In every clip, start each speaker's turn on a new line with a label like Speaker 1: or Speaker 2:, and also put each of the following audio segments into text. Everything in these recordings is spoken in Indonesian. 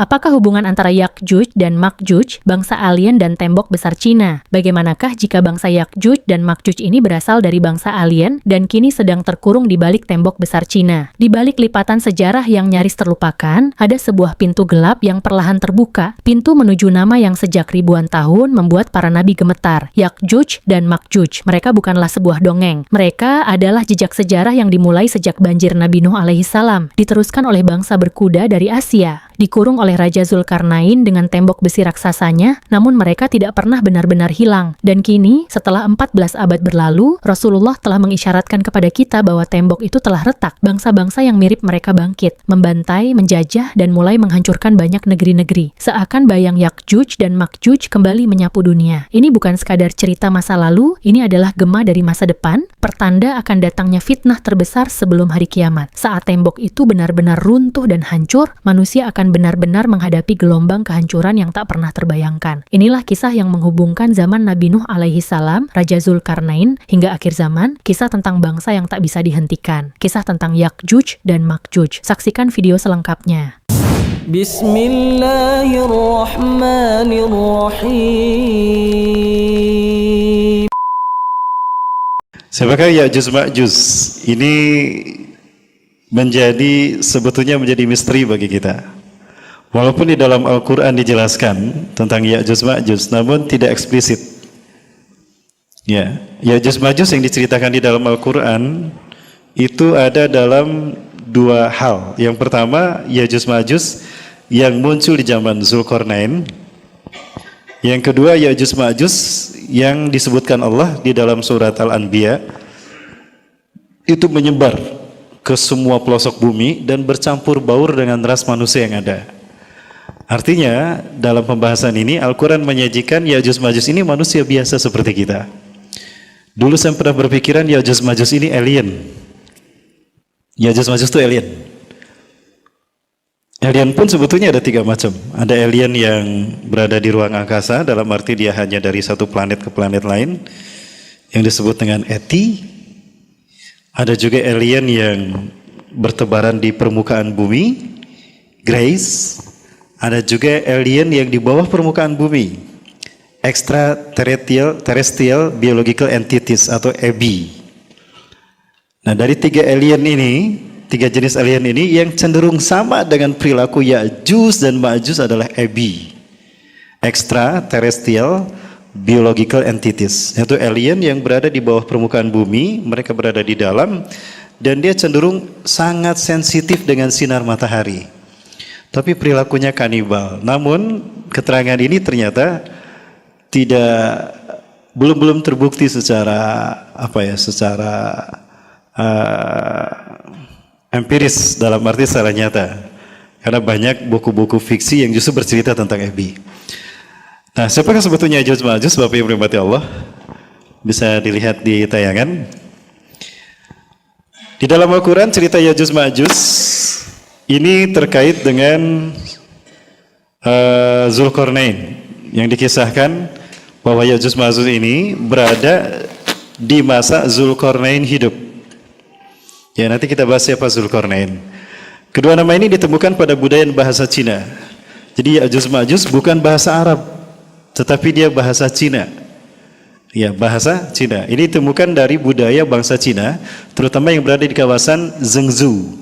Speaker 1: Apakah hubungan antara Yakjuj dan Makjuj, bangsa alien dan tembok besar Cina? Bagaimanakah jika bangsa Yakjuj dan Makjuj ini berasal dari bangsa alien dan kini sedang terkurung di balik tembok besar Cina? Di balik lipatan sejarah yang nyaris terlupakan, ada sebuah pintu gelap yang perlahan terbuka, pintu menuju nama yang sejak ribuan tahun membuat para nabi gemetar. Yakjuj dan Makjuj, mereka bukanlah sebuah dongeng. Mereka adalah jejak sejarah yang dimulai sejak banjir Nabi Nuh alaihissalam, diteruskan oleh bangsa berkuda dari Asia, dikurung oleh Raja Zulkarnain dengan tembok besi raksasanya, namun mereka tidak pernah benar-benar hilang. Dan kini, setelah 14 abad berlalu, Rasulullah telah mengisyaratkan kepada kita bahwa tembok itu telah retak. Bangsa-bangsa yang mirip mereka bangkit, membantai, menjajah, dan mulai menghancurkan banyak negeri-negeri. Seakan bayang Yakjuj dan Makjuj kembali menyapu dunia. Ini bukan sekadar cerita masa lalu, ini adalah gema dari masa depan, pertanda akan datangnya fitnah terbesar sebelum hari kiamat. Saat tembok itu benar-benar runtuh dan hancur, manusia akan benar-benar menghadapi gelombang kehancuran yang tak pernah terbayangkan. Inilah kisah yang menghubungkan zaman Nabi Nuh alaihissalam, Raja Zulkarnain, hingga akhir zaman, kisah tentang bangsa yang tak bisa dihentikan. Kisah tentang Yakjuj dan Makjuj. Saksikan video selengkapnya.
Speaker 2: Bismillahirrahmanirrahim.
Speaker 3: Siapakah Ya'juj Ma'juj? Ini sebetulnya menjadi misteri bagi kita. Walaupun di dalam Al-Quran dijelaskan tentang Ya'juj Ma'juj, namun tidak eksplisit. Ya, Ya'juj Ma'juj yang diceritakan di dalam Al-Quran itu ada dalam dua hal. Yang pertama, Ya'juj Ma'juj yang muncul di zaman Zulkarnain. Yang kedua, Ya'juj Ma'juj yang disebutkan Allah di dalam surat Al-Anbiya itu menyebar ke semua pelosok bumi dan bercampur baur dengan ras manusia yang ada. Artinya dalam pembahasan ini Al-Quran menyajikan Ya'juj Ma'juj ini manusia biasa seperti kita. Dulu saya pernah berpikiran Ya'juj Ma'juj ini alien. Ya'juj Ma'juj itu alien. Alien pun sebetulnya ada tiga macam. Ada alien yang berada di ruang angkasa, dalam arti dia hanya dari satu planet ke planet lain, yang disebut dengan ET. Ada juga alien yang bertebaran di permukaan bumi, Grace. Ada juga alien yang di bawah permukaan bumi, Extraterrestrial Biological Entities atau EBI. Nah, dari tiga jenis alien ini yang cenderung sama dengan perilaku Ya'juj dan Ma'juj adalah EBI, Extraterrestrial Biological Entities, yaitu alien yang berada di bawah permukaan bumi, mereka berada di dalam, dan dia cenderung sangat sensitif dengan sinar matahari. Tapi perilakunya kanibal. Namun keterangan ini ternyata belum terbukti secara empiris, dalam arti secara nyata. Karena banyak buku-buku fiksi yang justru bercerita tentang EBI. Nah, siapakah sebetulnya Ya'juj Ma'juj, Bapak Ibu rahmati Allah? Bisa dilihat di tayangan. Di dalam Al-Quran cerita Ya'juj Ma'juj ini terkait dengan Zulkarnain, yang dikisahkan bahwa Ya'juj Ma'juj ini berada di masa Zulkarnain hidup. Ya, nanti kita bahas siapa Zulkarnain. Kedua nama ini ditemukan pada budaya bahasa Cina. Jadi Ya'juj Ma'juj bukan bahasa Arab, tetapi dia bahasa Cina. Ya, bahasa Cina. Ini ditemukan dari budaya bangsa Cina, terutama yang berada di kawasan Zhengzhou.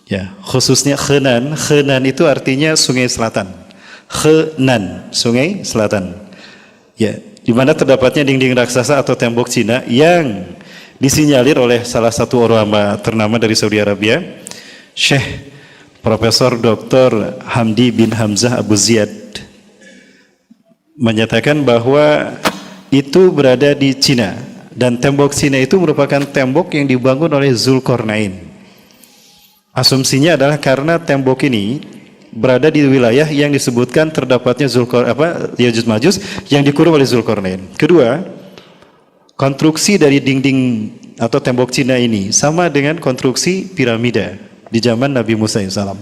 Speaker 3: Ya, khususnya Henan. Henan itu artinya sungai selatan. Henan, sungai selatan. Ya, di mana terdapatnya dinding raksasa atau tembok Cina yang disinyalir oleh salah satu ulama ternama dari Saudi Arabia, Syekh Profesor Dr. Hamdi bin Hamzah Abu Ziyad, menyatakan bahwa itu berada di Cina, dan tembok Cina itu merupakan tembok yang dibangun oleh Zulkarnain. Asumsinya adalah karena tembok ini berada di wilayah yang disebutkan terdapatnya Ya'juj Ma'juj yang dikurung oleh Zulkarnain. Kedua, konstruksi dari dinding atau tembok Cina ini sama dengan konstruksi piramida di zaman Nabi Musa alaihissalam.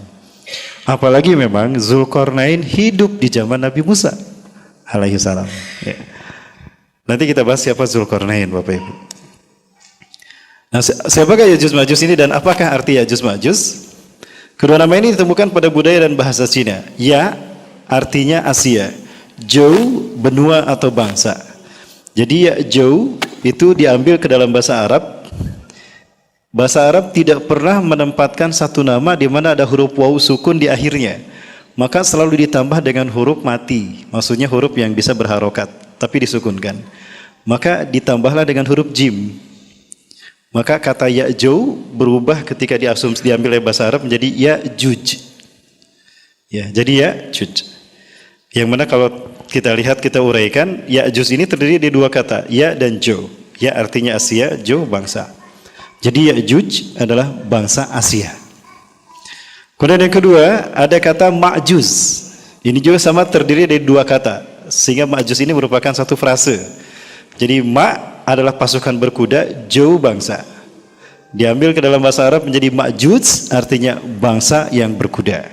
Speaker 3: Apalagi memang Zulkarnain hidup di zaman Nabi Musa alaihissalam. Ya. Nanti kita bahas siapa Zulkarnain, Bapak Ibu. Nah, siapakah Ya'juj Ma'juj ini dan apakah arti Ya'juj Ma'juj? Kedua nama ini ditemukan pada budaya dan bahasa Cina. Ya artinya Asia, Zhou benua atau bangsa. Jadi ya Zhou itu diambil ke dalam bahasa Arab. Bahasa Arab tidak pernah menempatkan satu nama di mana ada huruf waw sukun di akhirnya. Maka selalu ditambah dengan huruf mati. Maksudnya huruf yang bisa berharokat tapi disukunkan. Maka ditambahlah dengan huruf jim. Maka kata Ya'juj berubah ketika diambil oleh bahasa Arab menjadi Ya'juj. Ya, jadi Ya'juj. Yang mana kalau kita lihat, kita uraikan, Ya'juj ini terdiri dari dua kata, Ya dan Jo. Ya artinya Asia, Jo bangsa. Jadi Ya'juj adalah bangsa Asia. Kemudian yang kedua, ada kata Ma'juz. Ini juga sama terdiri dari dua kata, sehingga Ma'juz ini merupakan satu frase. Jadi Ma' adalah pasukan berkuda, Jo bangsa. Diambil ke dalam bahasa Arab menjadi Ma'juj, artinya bangsa yang berkuda.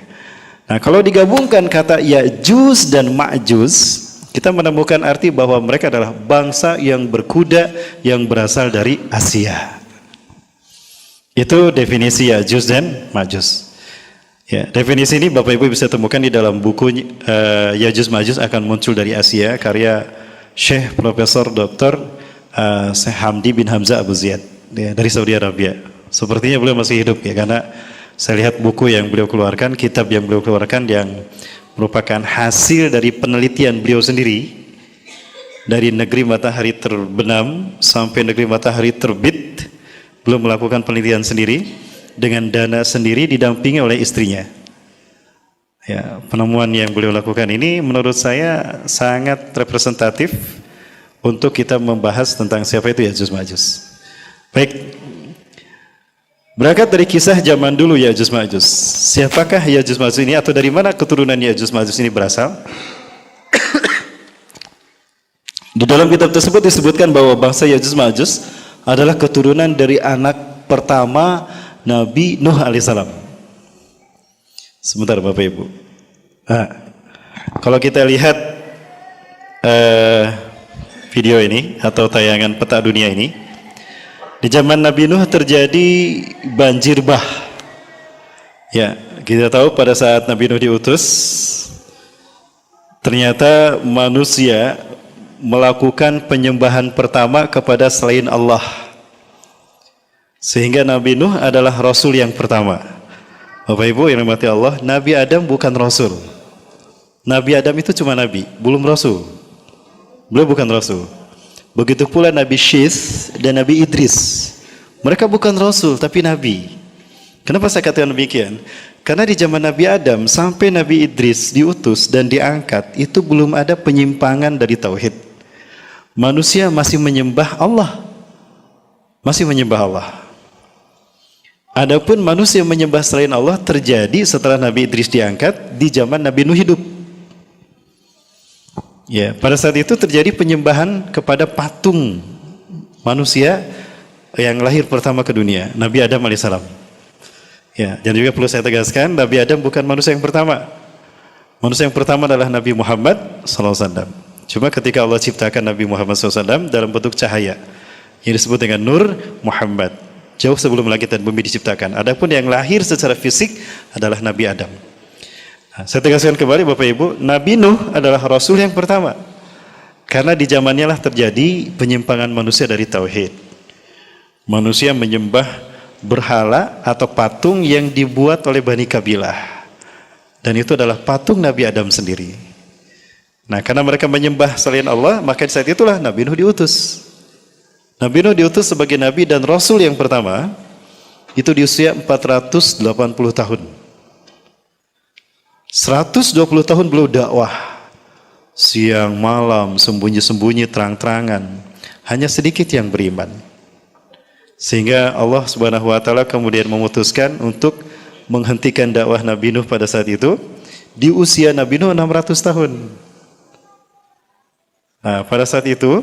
Speaker 3: Nah, kalau digabungkan kata Ya'juj dan Ma'juj, kita menemukan arti bahwa mereka adalah bangsa yang berkuda yang berasal dari Asia. Itu definisi Ya'juj dan Ma'juj. Ya, definisi ini Bapak Ibu bisa temukan di dalam buku Ya'juj Ma'juj akan muncul dari Asia, karya Syekh Profesor Dr. Syekh Hamdi bin Hamzah Abu Ziyad, ya, dari Saudi Arabia. Sepertinya beliau masih hidup ya, karena saya lihat buku yang beliau keluarkan, kitab yang beliau keluarkan yang merupakan hasil dari penelitian beliau sendiri dari negeri matahari terbenam sampai negeri matahari terbit. Beliau melakukan penelitian sendiri dengan dana sendiri didampingi oleh istrinya. Ya, penemuan yang beliau lakukan ini menurut saya sangat representatif untuk kita membahas tentang siapa itu Ya'juj Ma'juj. Baik, berangkat dari kisah zaman dulu Ya'juj Ma'juj. Siapakah Ya'juj Ma'juj ini, atau dari mana keturunan Ya'juj Ma'juj ini berasal? Di dalam kitab tersebut disebutkan bahwa bangsa Ya'juj Ma'juj adalah keturunan dari anak pertama Nabi Nuh alaihissalam. Sebentar Bapak Ibu. Kalau kita lihat video ini atau tayangan peta dunia ini, di zaman Nabi Nuh terjadi banjir bah. Ya, kita tahu pada saat Nabi Nuh diutus, ternyata manusia melakukan penyembahan pertama kepada selain Allah. Sehingga Nabi Nuh adalah Rasul yang pertama. Bapak Ibu yang dirahmati Allah, Nabi Adam bukan Rasul. Nabi Adam itu cuma Nabi, belum Rasul. Beliau bukan Rasul. Begitu pula Nabi Syith dan Nabi Idris. Mereka bukan Rasul, tapi Nabi. Kenapa saya katakan demikian? Karena di zaman Nabi Adam sampai Nabi Idris diutus dan diangkat, itu belum ada penyimpangan dari Tauhid. Manusia masih menyembah Allah. Masih menyembah Allah. Adapun manusia menyembah selain Allah terjadi setelah Nabi Idris diangkat di zaman Nabi Nuh hidup. Ya, pada saat itu terjadi penyembahan kepada patung manusia yang lahir pertama ke dunia, Nabi Adam alaihissalam. Ya, dan juga perlu saya tegaskan, Nabi Adam bukan manusia yang pertama. Manusia yang pertama adalah Nabi Muhammad SAW. Cuma ketika Allah ciptakan Nabi Muhammad SAW dalam bentuk cahaya, yang disebut dengan Nur Muhammad, jauh sebelum langit dan bumi diciptakan. Adapun yang lahir secara fisik adalah Nabi Adam. Nah, saya tegaskan kembali Bapak Ibu, Nabi Nuh adalah Rasul yang pertama. Karena di zamannya lah terjadi penyimpangan manusia dari Tauhid. Manusia menyembah berhala atau patung yang dibuat oleh Bani Kabilah. Dan itu adalah patung Nabi Adam sendiri. Nah, karena mereka menyembah selain Allah, maka saat itulah Nabi Nuh diutus. Nabi Nuh diutus sebagai Nabi dan Rasul yang pertama, itu di usia 480 tahun. 120 tahun beliau dakwah. Siang, malam, sembunyi-sembunyi, terang-terangan. Hanya sedikit yang beriman. Sehingga Allah Subhanahu wa taala kemudian memutuskan untuk menghentikan dakwah Nabi Nuh pada saat itu di usia Nabi Nuh 600 tahun. Nah, pada saat itu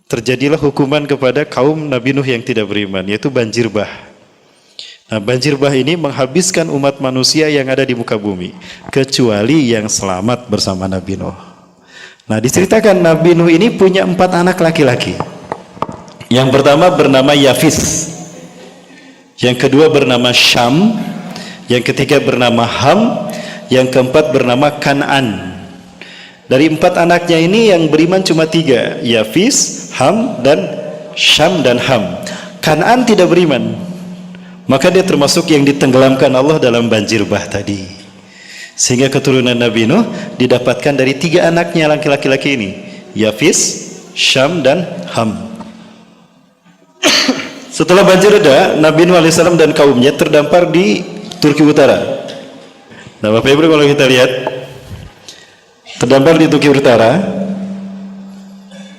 Speaker 3: terjadilah hukuman kepada kaum Nabi Nuh yang tidak beriman, yaitu banjir bah. Nah, banjir bah ini menghabiskan umat manusia yang ada di muka bumi, kecuali yang selamat bersama Nabi Nuh. Nah, diceritakan Nabi Nuh ini punya 4 anak laki-laki. Yang pertama bernama Yafis, yang kedua bernama Syam, yang ketiga bernama Ham, yang keempat bernama Kan'an. Dari 4 anaknya ini yang beriman cuma 3, Yafis, Ham, dan Syam dan Ham. Kan'an tidak beriman, maka dia termasuk yang ditenggelamkan Allah dalam banjir bah tadi. Sehingga keturunan Nabi Nuh didapatkan dari 3 anaknya laki-laki ini, Yafis, Syam, dan Ham. Setelah banjir reda, Nabi Nuh alaihissalam dan kaumnya terdampar di Turki Utara. Nah, Bapak Ibu, kalau kita lihat terdampar di Turki Utara,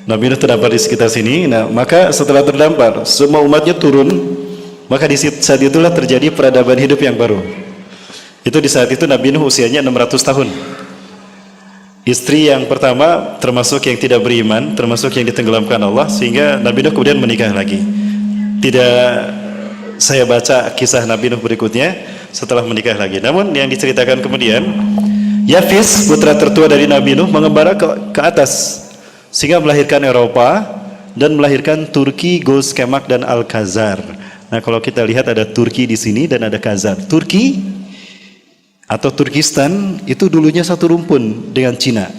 Speaker 3: Nabi Nuh terdampar di sekitar sini. Nah, maka setelah terdampar, semua umatnya turun. Maka di saat itulah terjadi peradaban hidup yang baru. Itu di saat itu Nabi Nuh usianya 600 tahun. Istri yang pertama termasuk yang tidak beriman, termasuk yang ditenggelamkan Allah, sehingga Nabi Nuh kemudian menikah lagi. Tidak saya baca kisah Nabi Nuh berikutnya setelah menikah lagi. Namun yang diceritakan kemudian, Yafis, putra tertua dari Nabi Nuh, mengembara ke atas sehingga melahirkan Eropa dan melahirkan Turki, Gos, Kemak, dan Al-Khazar. Nah, kalau kita lihat ada Turki di sini dan ada Khazar. Turki atau Turkistan itu dulunya satu rumpun dengan Cina.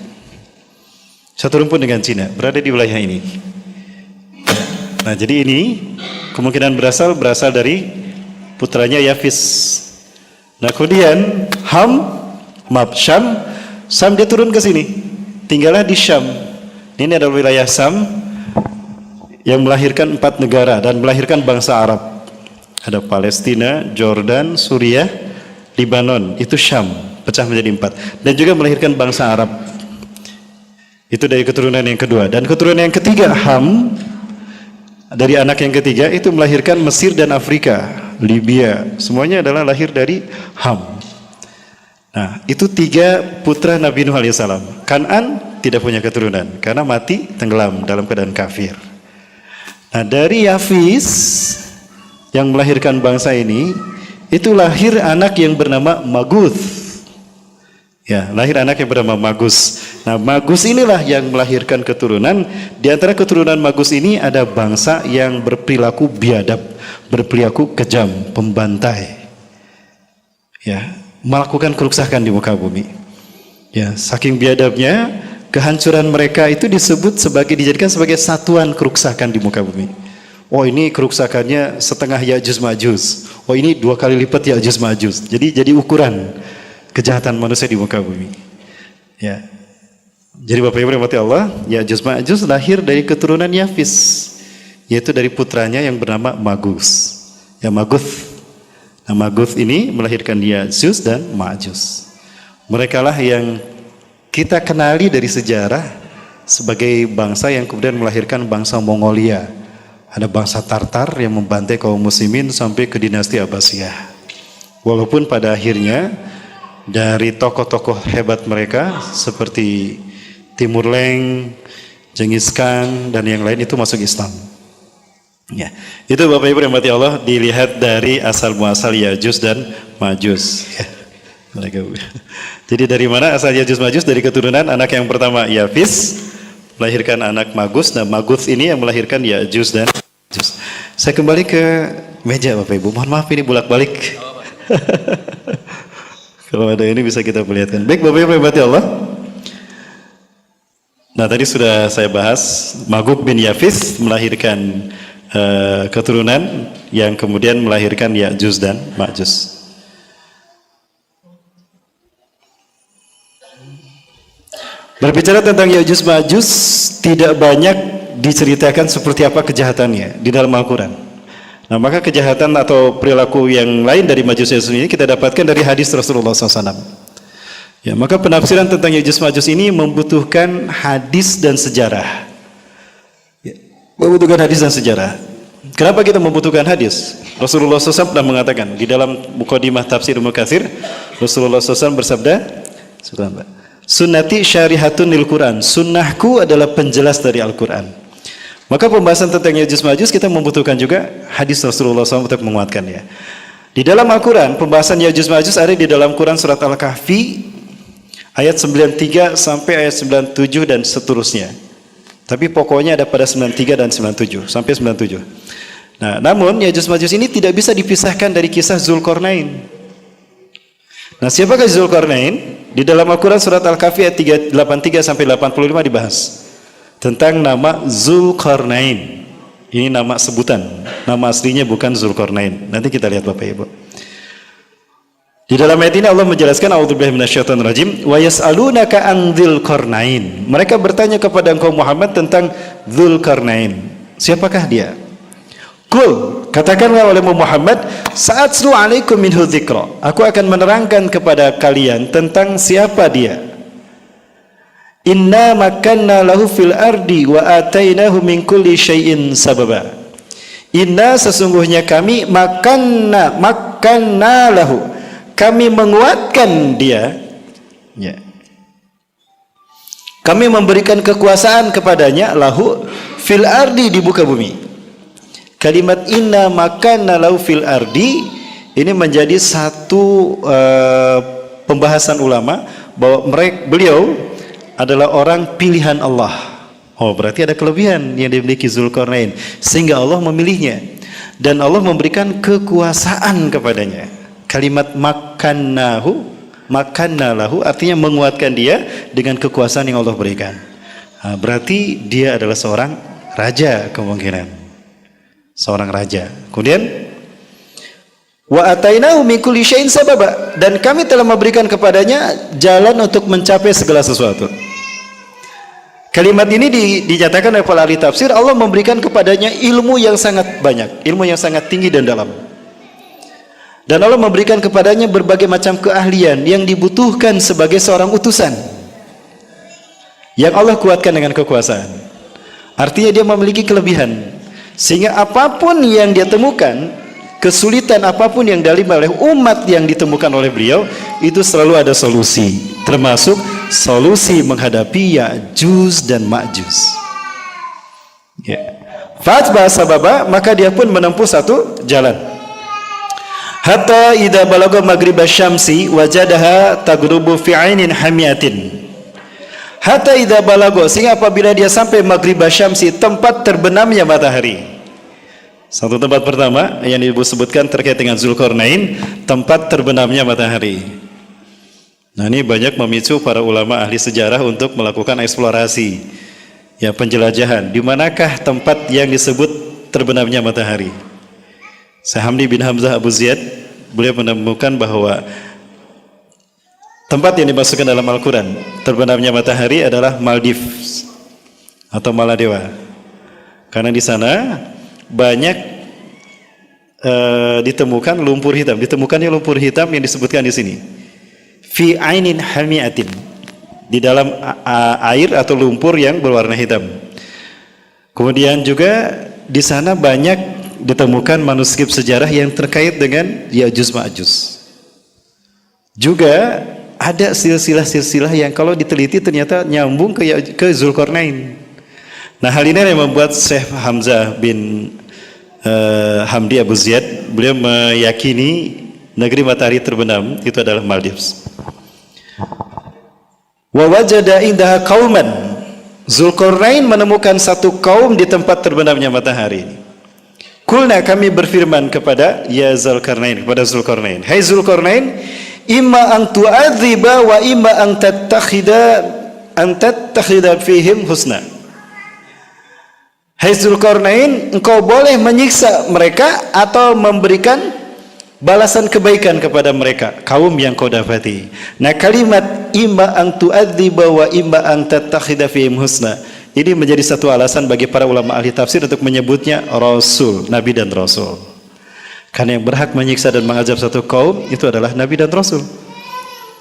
Speaker 3: Satu rumpun dengan Cina, berada di wilayah ini. Nah, jadi ini kemungkinan berasal dari putranya Yafis. Nah, kemudian Syam dia turun ke sini, tinggallah di Syam. Ini adalah wilayah Syam yang melahirkan 4 negara dan melahirkan bangsa Arab. Ada Palestina, Jordan, Suriah, Libanon. Itu Syam, pecah menjadi 4. Dan juga melahirkan bangsa Arab. Itu dari keturunan yang kedua. Dan keturunan yang ketiga, Ham, dari anak yang ketiga itu melahirkan Mesir dan Afrika, Libya. Semuanya adalah lahir dari Ham. Nah, itu 3 putra Nabi Nuh alaihissalam. Kan'an tidak punya keturunan karena mati tenggelam dalam keadaan kafir. Nah, dari Yafis yang melahirkan bangsa ini, itu lahir anak yang bernama Maguth. Ya, lahir anak yang bernama Magus. Nah, Magus inilah yang melahirkan keturunan. Di antara keturunan Magus ini ada bangsa yang berperilaku biadab, berperilaku kejam, pembantai. Ya, melakukan kerusakan di muka bumi. Ya, saking biadabnya, kehancuran mereka itu dijadikan sebagai satuan kerusakan di muka bumi. Oh, ini kerusakannya setengah Ya'juj Ma'juj. Oh, ini 2 kali lipat Ya'juj Ma'juj. Jadi ukuran kejahatan manusia di muka bumi. Ya. Jadi Bapak Ibu rahmati Allah, Ya'juj Ma'juj lahir dari keturunan Yafis, yaitu dari putranya yang bernama Magus. Ya, Maguth. Nah, Maguth ini melahirkan Ya'juj dan Ma'juj. Merekalah yang kita kenali dari sejarah sebagai bangsa yang kemudian melahirkan bangsa Mongolia. Ada bangsa Tartar yang membantai kaum muslimin sampai ke dinasti Abbasiyah. Walaupun pada akhirnya dari tokoh-tokoh hebat mereka seperti Timur Leng, Genghis Khan, dan yang lain itu masuk Islam. Ya, itu Bapak Ibu yang rahmati Allah, dilihat dari asal muasal Ya'juj dan Ma'juj. Ya. Jadi dari mana asal Ya'juj Ma'juj? Dari keturunan anak yang pertama Yafis, melahirkan anak Magus. Nah, Magus ini yang melahirkan Ya'juj dan Ma'juj. Saya kembali ke meja Bapak Ibu. Mohon maaf ini bolak-balik. Kalau ada ini bisa kita perlihatkan. Baik Bapak Ibu rahmati Allah. Nah, tadi sudah saya bahas Maguk bin Yafis melahirkan keturunan yang kemudian melahirkan Ya'juj dan Ma'juj. Berbicara tentang Ya'juj Ma'juj, tidak banyak diceritakan seperti apa kejahatannya di dalam Al-Quran. Nah, maka kejahatan atau perilaku yang lain dari Ma'juj ini kita dapatkan dari hadis Rasulullah SAW. Ya, maka penafsiran tentang Ya'juj Ma'juj ini membutuhkan hadis dan sejarah. Ya, membutuhkan hadis dan sejarah. Kenapa kita membutuhkan hadis? Rasulullah SAW pernah mengatakan di dalam Muqaddimah Tafsir Ibnu Katsir, Rasulullah SAW bersabda, Sunnati syarihatun lil Quran. Sunnahku adalah penjelas dari Al-Quran. Maka pembahasan tentang Ya'juj Ma'juj kita membutuhkan juga hadis Rasulullah SAW untuk menguatkannya. Di dalam Al-Quran, pembahasan Ya'juj Ma'juj ada di dalam Quran surat Al-Kahfi ayat 93 sampai ayat 97 dan seterusnya. Tapi pokoknya ada pada 93 dan 97 sampai 97. Nah, namun Ya'juj Ma'juj ini tidak bisa dipisahkan dari kisah Zulkarnain. Nah, siapakah Zulkarnain? Di dalam Al-Quran surat Al-Kahfi ayat 83 sampai 85 dibahas tentang nama Zulkarnain. Ini nama sebutan, nama aslinya bukan Zulkarnain. Nanti kita lihat Bapak Ibu. Di dalam ayat ini Allah menjelaskan, a'udzubillahi minasyaitonir rajim, wa yas'alunaka an Dzulqarnain. Mereka bertanya kepada engkau Muhammad tentang Dzulqarnain. Siapakah dia? Qul, katakanlah oleh Muhammad, sa'atslu 'alaikum minhu dzikra. Aku akan menerangkan kepada kalian tentang siapa dia. Inna makanna lahu fil ardi wa atainahu min kulli syai'in sababa. Inna, sesungguhnya kami, makanna lahu, kami menguatkan dia, ya. Kami memberikan kekuasaan kepadanya, lahu fil ardi, di muka bumi. Kalimat inna makanna lahu fil ardi ini menjadi satu pembahasan ulama bahwa beliau adalah orang pilihan Allah. Oh, berarti ada kelebihan yang dimiliki Zulkarnain sehingga Allah memilihnya dan Allah memberikan kekuasaan kepadanya. Kalimat makanna lahu artinya menguatkan dia dengan kekuasaan yang Allah berikan. Nah, berarti dia adalah seorang raja, kemungkinan seorang raja. Kemudian wa atainahu min kulli syai'in sababa, dan kami telah memberikan kepadanya jalan untuk mencapai segala sesuatu. Kalimat ini dinyatakan oleh para ahli tafsir, Allah memberikan kepadanya ilmu yang sangat banyak, ilmu yang sangat tinggi dan dalam. Dan Allah memberikan kepadanya berbagai macam keahlian yang dibutuhkan sebagai seorang utusan, yang Allah kuatkan dengan kekuasaan. Artinya dia memiliki kelebihan, sehingga apapun yang dia temukan, kesulitan apapun yang dialami oleh umat yang ditemukan oleh beliau, itu selalu ada solusi, termasuk solusi menghadapi Ya'juj dan Ma'juj. Ya. Fatba sababa, maka dia pun menempuh satu jalan. Hatta idza balagha maghrib asy-syamsi wajadaha taghrubu fi 'ainin hamiyatin. Hatta idza balagha, sehingga apabila dia sampai maghrib asy-syamsi, tempat terbenamnya matahari. Satu tempat pertama yang disebutkan terkait dengan Zulkarnain, tempat terbenamnya matahari. Nah, ini banyak memicu para ulama ahli sejarah untuk melakukan eksplorasi, ya, penjelajahan. Di manakah tempat yang disebut terbenamnya matahari? Syekh Hamdi bin Hamzah Abu Ziyad, beliau menemukan bahwa tempat yang dimasukkan dalam Al-Quran terbenamnya matahari adalah Maldives atau Maladewa, karena di sana banyak ditemukan lumpur hitam. Ditemukannya lumpur hitam yang disebutkan di sini, fi ainin hamiatin, di dalam air atau lumpur yang berwarna hitam. Kemudian juga di sana banyak ditemukan manuskrip sejarah yang terkait dengan Ya'juj Ma'juj. Juga ada silsilah-silsilah yang kalau diteliti ternyata nyambung ke Zulkarnain. Nah, hal ini yang membuat Syekh Hamzah bin Hamdi Abu Ziyad, beliau meyakini negeri matahari terbenam itu adalah Maldives. Wa wajada indaha qauman, Zulkarnain menemukan satu kaum di tempat terbenamnya matahari. Kulna, kami berfirman kepada Zulkarnain, kepada Zulkarnain, hai Zulkarnain, imma an tu'adziba wa imma an tattakhida fihim husna. Hai Zulkarnain, engkau boleh menyiksa mereka atau memberikan balasan kebaikan kepada mereka, kaum yang kau dapati. Nah, kalimat imma an tu'adziba wa imma an tattakhida fihim husna ini menjadi satu alasan bagi para ulama ahli tafsir untuk menyebutnya Rasul, Nabi dan Rasul. Karena yang berhak menyiksa dan mengazab satu kaum itu adalah Nabi dan Rasul.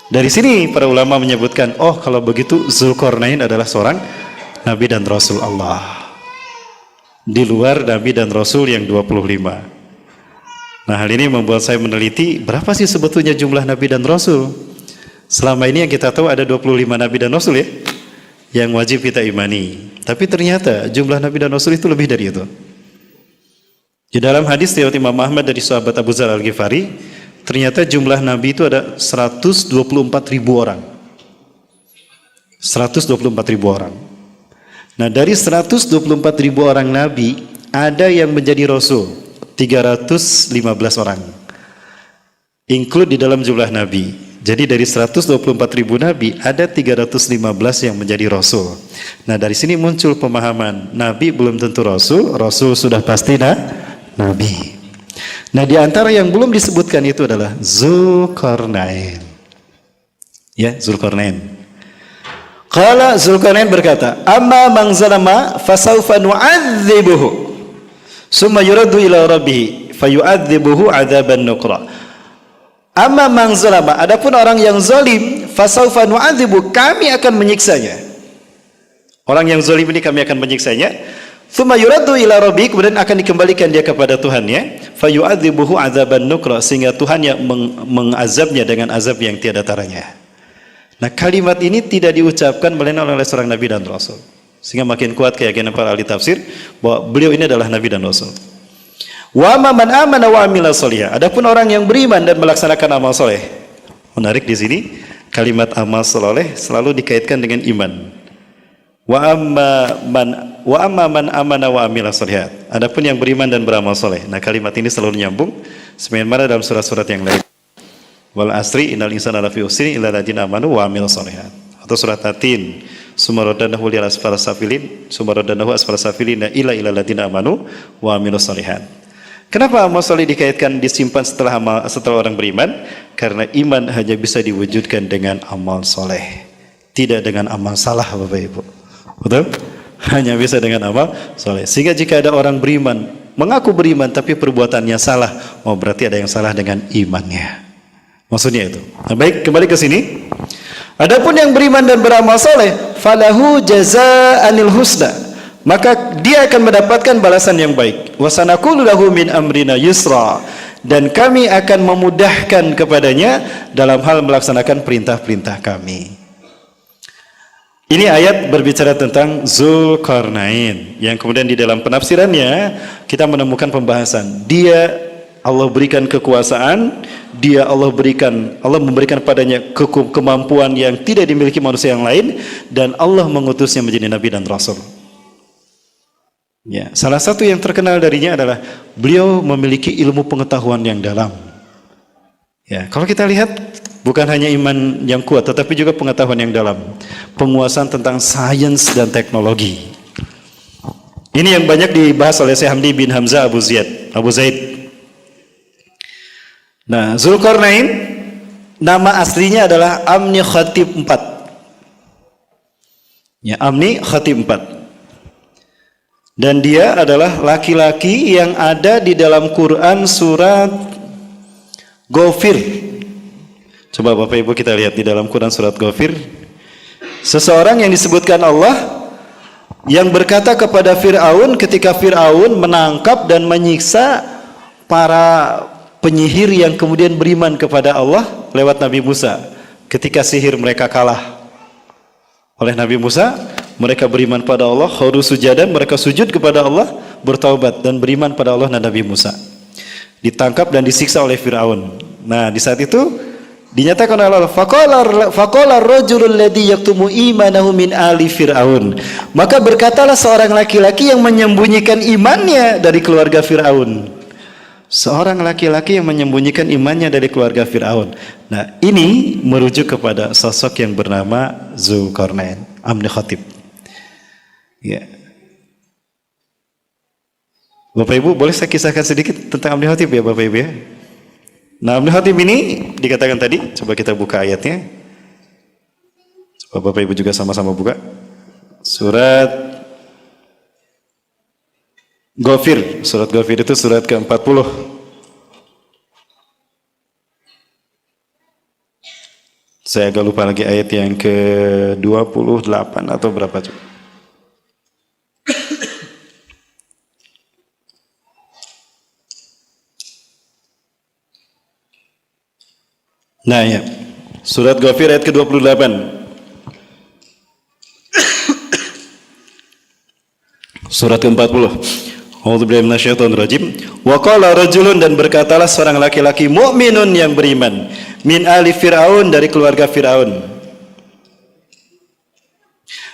Speaker 3: Dari sini para ulama menyebutkan, oh kalau begitu Zulkarnain adalah seorang Nabi dan Rasul Allah, di luar Nabi dan Rasul yang 25. Nah, hal ini membuat saya meneliti berapa sih sebetulnya jumlah Nabi dan Rasul. Selama ini yang kita tahu ada 25 Nabi dan Rasul, ya, yang wajib kita imani. Tapi ternyata jumlah Nabi dan Rasul itu lebih dari itu. Di dalam hadis riwayat Imam Ahmad dari sahabat Abu Dzar Al-Ghifari, ternyata jumlah Nabi itu ada 124.000 orang. 124.000 orang. Nah, dari 124.000 orang Nabi, ada yang menjadi Rasul 315 orang. Include di dalam jumlah Nabi. Jadi dari 124 ribu nabi ada 315 yang menjadi rasul. Nah dari sini muncul pemahaman nabi belum tentu rasul, rasul sudah pasti nabi. Nah di antara yang belum disebutkan itu adalah Zulkarnain. Ya, Zulkarnain. Qala Zulkarnain berkata, "Amma man zalama fasawfa nu'adzibuhu, summa yuraddu ila rabbih fayu'adzibuhu 'adzaban nukra." Amma man zalama, adapun orang yang zalim, fasawfa nu'adzibu, kami akan menyiksanya. Orang yang zalim ini kami akan menyiksanya. Summa yuraddu ila rabbih, kemudian akan dikembalikan dia kepada Tuhannya, fayu'adzibuhu 'adzaban nukra, sehingga Tuhan yang mengazabnya dengan azab yang tiada taranya. Nah kalimat ini tidak diucapkan melainkan oleh seorang nabi dan rasul, sehingga makin kuat keyakinan para ahli tafsir bahwa beliau ini adalah nabi dan rasul. Wa man amana wa amila sholihan, adapun orang yang beriman dan melaksanakan amal soleh. Menarik di sini kalimat amal soleh selalu dikaitkan dengan iman. Wa amma man amana wa amila sholihan, adapun yang beriman dan beramal soleh. Nah kalimat ini selalu nyambung sebagaimana dalam surat-surat yang lain. Wal asri innal insana lafi khusrin illa alladziina amanu wa amilus sholihat. Atau surat Tatin, sumaradanahu lil asfal safilin, sumaradanahu asfal safilin illa alladziina amanu wa amilus sholihat. Kenapa amal soleh dikaitkan disimpan setelah orang beriman? Karena iman hanya bisa diwujudkan dengan amal soleh, tidak dengan amal salah, Bapak Ibu. Betul? Hanya bisa dengan amal soleh. Sehingga jika ada orang beriman, mengaku beriman tapi perbuatannya salah, oh berarti ada yang salah dengan imannya. Maksudnya itu. Nah, baik, kembali ke sini. Adapun yang beriman dan beramal soleh, falahu jazaa'anil husna, maka dia akan mendapatkan balasan yang baik. Wa sanaqulu lahu min amrina yusra, dan kami akan memudahkan kepadanya dalam hal melaksanakan perintah-perintah kami. Ini ayat berbicara tentang Zulkarnain, yang kemudian di dalam penafsirannya kita menemukan pembahasan. Dia Allah berikan kekuasaan, Allah memberikan padanya kemampuan yang tidak dimiliki manusia yang lain, dan Allah mengutusnya menjadi nabi dan rasul. Ya, salah satu yang terkenal darinya adalah beliau memiliki ilmu pengetahuan yang dalam. Ya, kalau kita lihat bukan hanya iman yang kuat, tetapi juga pengetahuan yang dalam, penguasaan tentang sains dan teknologi. Ini yang banyak dibahas oleh Syekh Hamdi bin Hamzah Abu Zaid. Nah, Zulkarnain nama aslinya adalah Amni Khatib 4. Ya, Amni Khatib 4. Dan dia adalah laki-laki yang ada di dalam Quran surat Ghafir. Coba Bapak Ibu kita lihat di dalam Quran surat Ghafir. Seseorang yang disebutkan Allah yang berkata kepada Fir'aun ketika Fir'aun menangkap dan menyiksa para penyihir yang kemudian beriman kepada Allah lewat Nabi Musa. Ketika sihir mereka kalah oleh Nabi Musa, mereka beriman pada Allah, khudu sujadan, mereka sujud kepada Allah, bertaubat dan beriman pada Allah dan Nabi Musa. Ditangkap dan disiksa oleh Fir'aun. Nah, di saat itu dinyatakan oleh Allah, faqala ar-rajulul ladzi yaktumu imanahu min ali fir'aun. Maka berkatalah seorang laki-laki yang menyembunyikan imannya dari keluarga Fir'aun. Seorang laki-laki yang menyembunyikan imannya dari keluarga Fir'aun. Nah, ini merujuk kepada sosok yang bernama Zulkarnain, Amni Khatib. Ya. Bapak Ibu, boleh saya kisahkan sedikit tentang Amni Khatib ya Bapak Ibu ya? Nah, Amni Khatib ini dikatakan tadi, coba kita buka ayatnya. Coba Bapak Ibu juga sama-sama buka. Surat Ghafir, surat Ghafir itu surat ke-40. Saya agak lupa lagi ayat yang ke-28 atau berapa coba. Nah ya, surat Ghafir ayat ke-28. Surat ke-40. A'udzubillahi minasyaitonirrajim. Wa qala rajulun, dan berkatalah seorang laki-laki mukminun yang beriman, min ali Fir'aun, dari keluarga Fir'aun.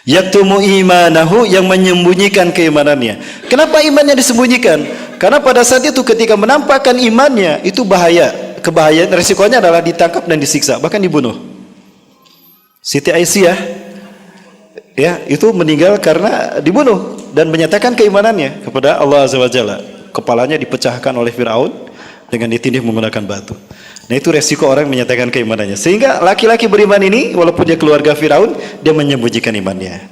Speaker 3: Yaktumu imanahu, yang menyembunyikan keimanannya. Kenapa imannya disembunyikan? Karena pada saat itu ketika menampakkan imannya itu bahaya. kebahayaan, resikonya adalah ditangkap dan disiksa, bahkan dibunuh. Siti Aisyah ya itu meninggal karena dibunuh dan menyatakan keimanannya kepada Allah Azza wa Jalla. Kepalanya dipecahkan oleh Firaun dengan ditindih menggunakan batu. Nah, itu resiko orang menyatakan keimanannya. Sehingga laki-laki beriman ini walaupun dia keluarga Firaun, dia menyembunyikan imannya.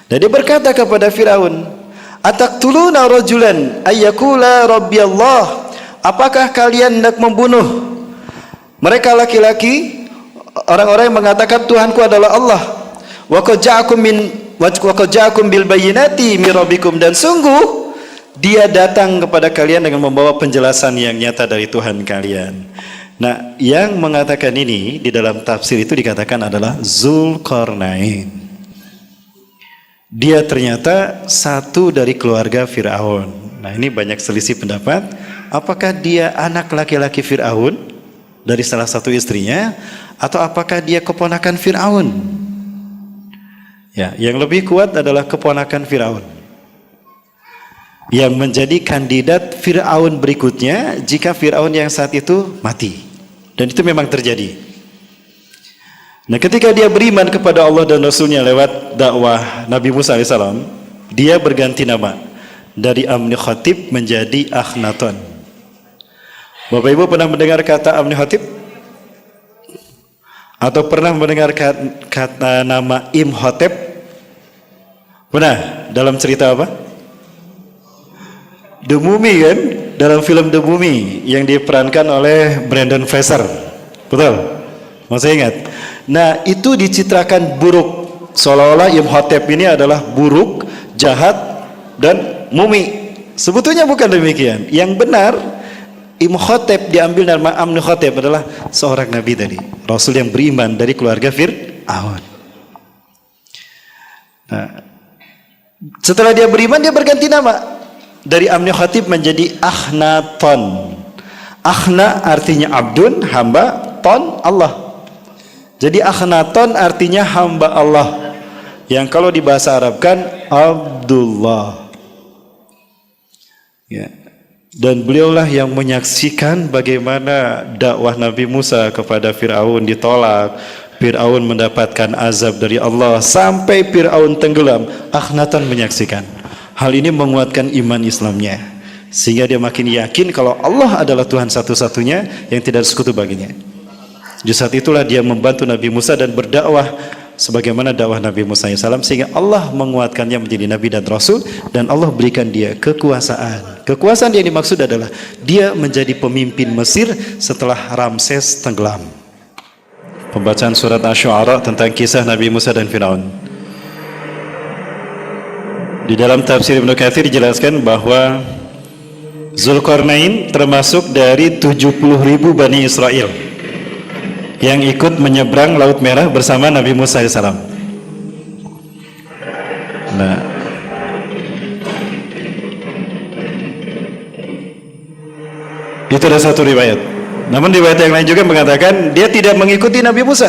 Speaker 3: Dan dia berkata kepada Firaun, "Ataqtuluna rajulan ayyakula rabbi Allah?" Apakah kalian hendak membunuh mereka laki-laki, orang-orang yang mengatakan Tuhanku adalah Allah? Wa qad ja'akum bil bayyinati min rabbikum, dan sungguh dia datang kepada kalian dengan membawa penjelasan yang nyata dari Tuhan kalian. Nah, yang mengatakan ini di dalam tafsir itu dikatakan adalah Zulkarnain. Dia ternyata satu dari keluarga Fir'aun. Nah, ini banyak selisih pendapat. Apakah dia anak laki-laki Fir'aun dari salah satu istrinya, atau apakah dia keponakan Fir'aun? Ya, yang lebih kuat adalah keponakan Fir'aun, yang menjadi kandidat Fir'aun berikutnya jika Fir'aun yang saat itu mati. Dan itu memang terjadi. Nah, ketika dia beriman kepada Allah dan Rasulnya lewat dakwah Nabi Musa AS, dia berganti nama dari Amnikhotib menjadi Akhnaton. Bapak Ibu pernah mendengar kata Amnikhotib? Atau pernah mendengar kata nama Imhotep? Pernah? Dalam cerita apa? The Mummy kan? Dalam film The Mummy yang diperankan oleh Brendan Fraser. Betul? Masih ingat? Nah, itu dicitrakan buruk, seolah-olah Imhotep ini adalah buruk, jahat, dan mumi. Sebetulnya bukan demikian. Yang benar, Imhotep diambil nama Amnikhotep adalah seorang nabi tadi, Rasul yang beriman dari keluarga Fir'aun. Nah, setelah dia beriman, dia berganti nama dari Amnikhotib menjadi Akhnaton. Akhna artinya abdun, hamba, ton Allah. Jadi Akhnaton artinya hamba Allah, yang kalau di bahasa Arab kan Abdullah. Ya. Dan beliaulah yang menyaksikan bagaimana dakwah Nabi Musa kepada Fir'aun ditolak, Fir'aun mendapatkan azab dari Allah sampai Fir'aun tenggelam. Akhnaton menyaksikan. Hal ini menguatkan iman Islamnya, sehingga dia makin yakin kalau Allah adalah Tuhan satu-satunya yang tidak ada sekutu baginya. Di saat itulah dia membantu Nabi Musa dan berdakwah sebagaimana dakwah Nabi Musa SAW, sehingga Allah menguatkannya menjadi Nabi dan Rasul, dan Allah berikan dia kekuasaan. Kekuasaan yang dimaksud adalah dia menjadi pemimpin Mesir setelah Ramses tenggelam. Pembacaan surat Asy-Syu'ara tentang kisah Nabi Musa dan Firaun. Di dalam tafsir Ibnu Katsir dijelaskan bahwa Zulkarnain termasuk dari 70.000 Bani Israel yang ikut menyeberang Laut Merah bersama Nabi Musa AS. Nah, itu ada satu riwayat. Namun riwayat yang lain juga mengatakan dia tidak mengikuti Nabi Musa,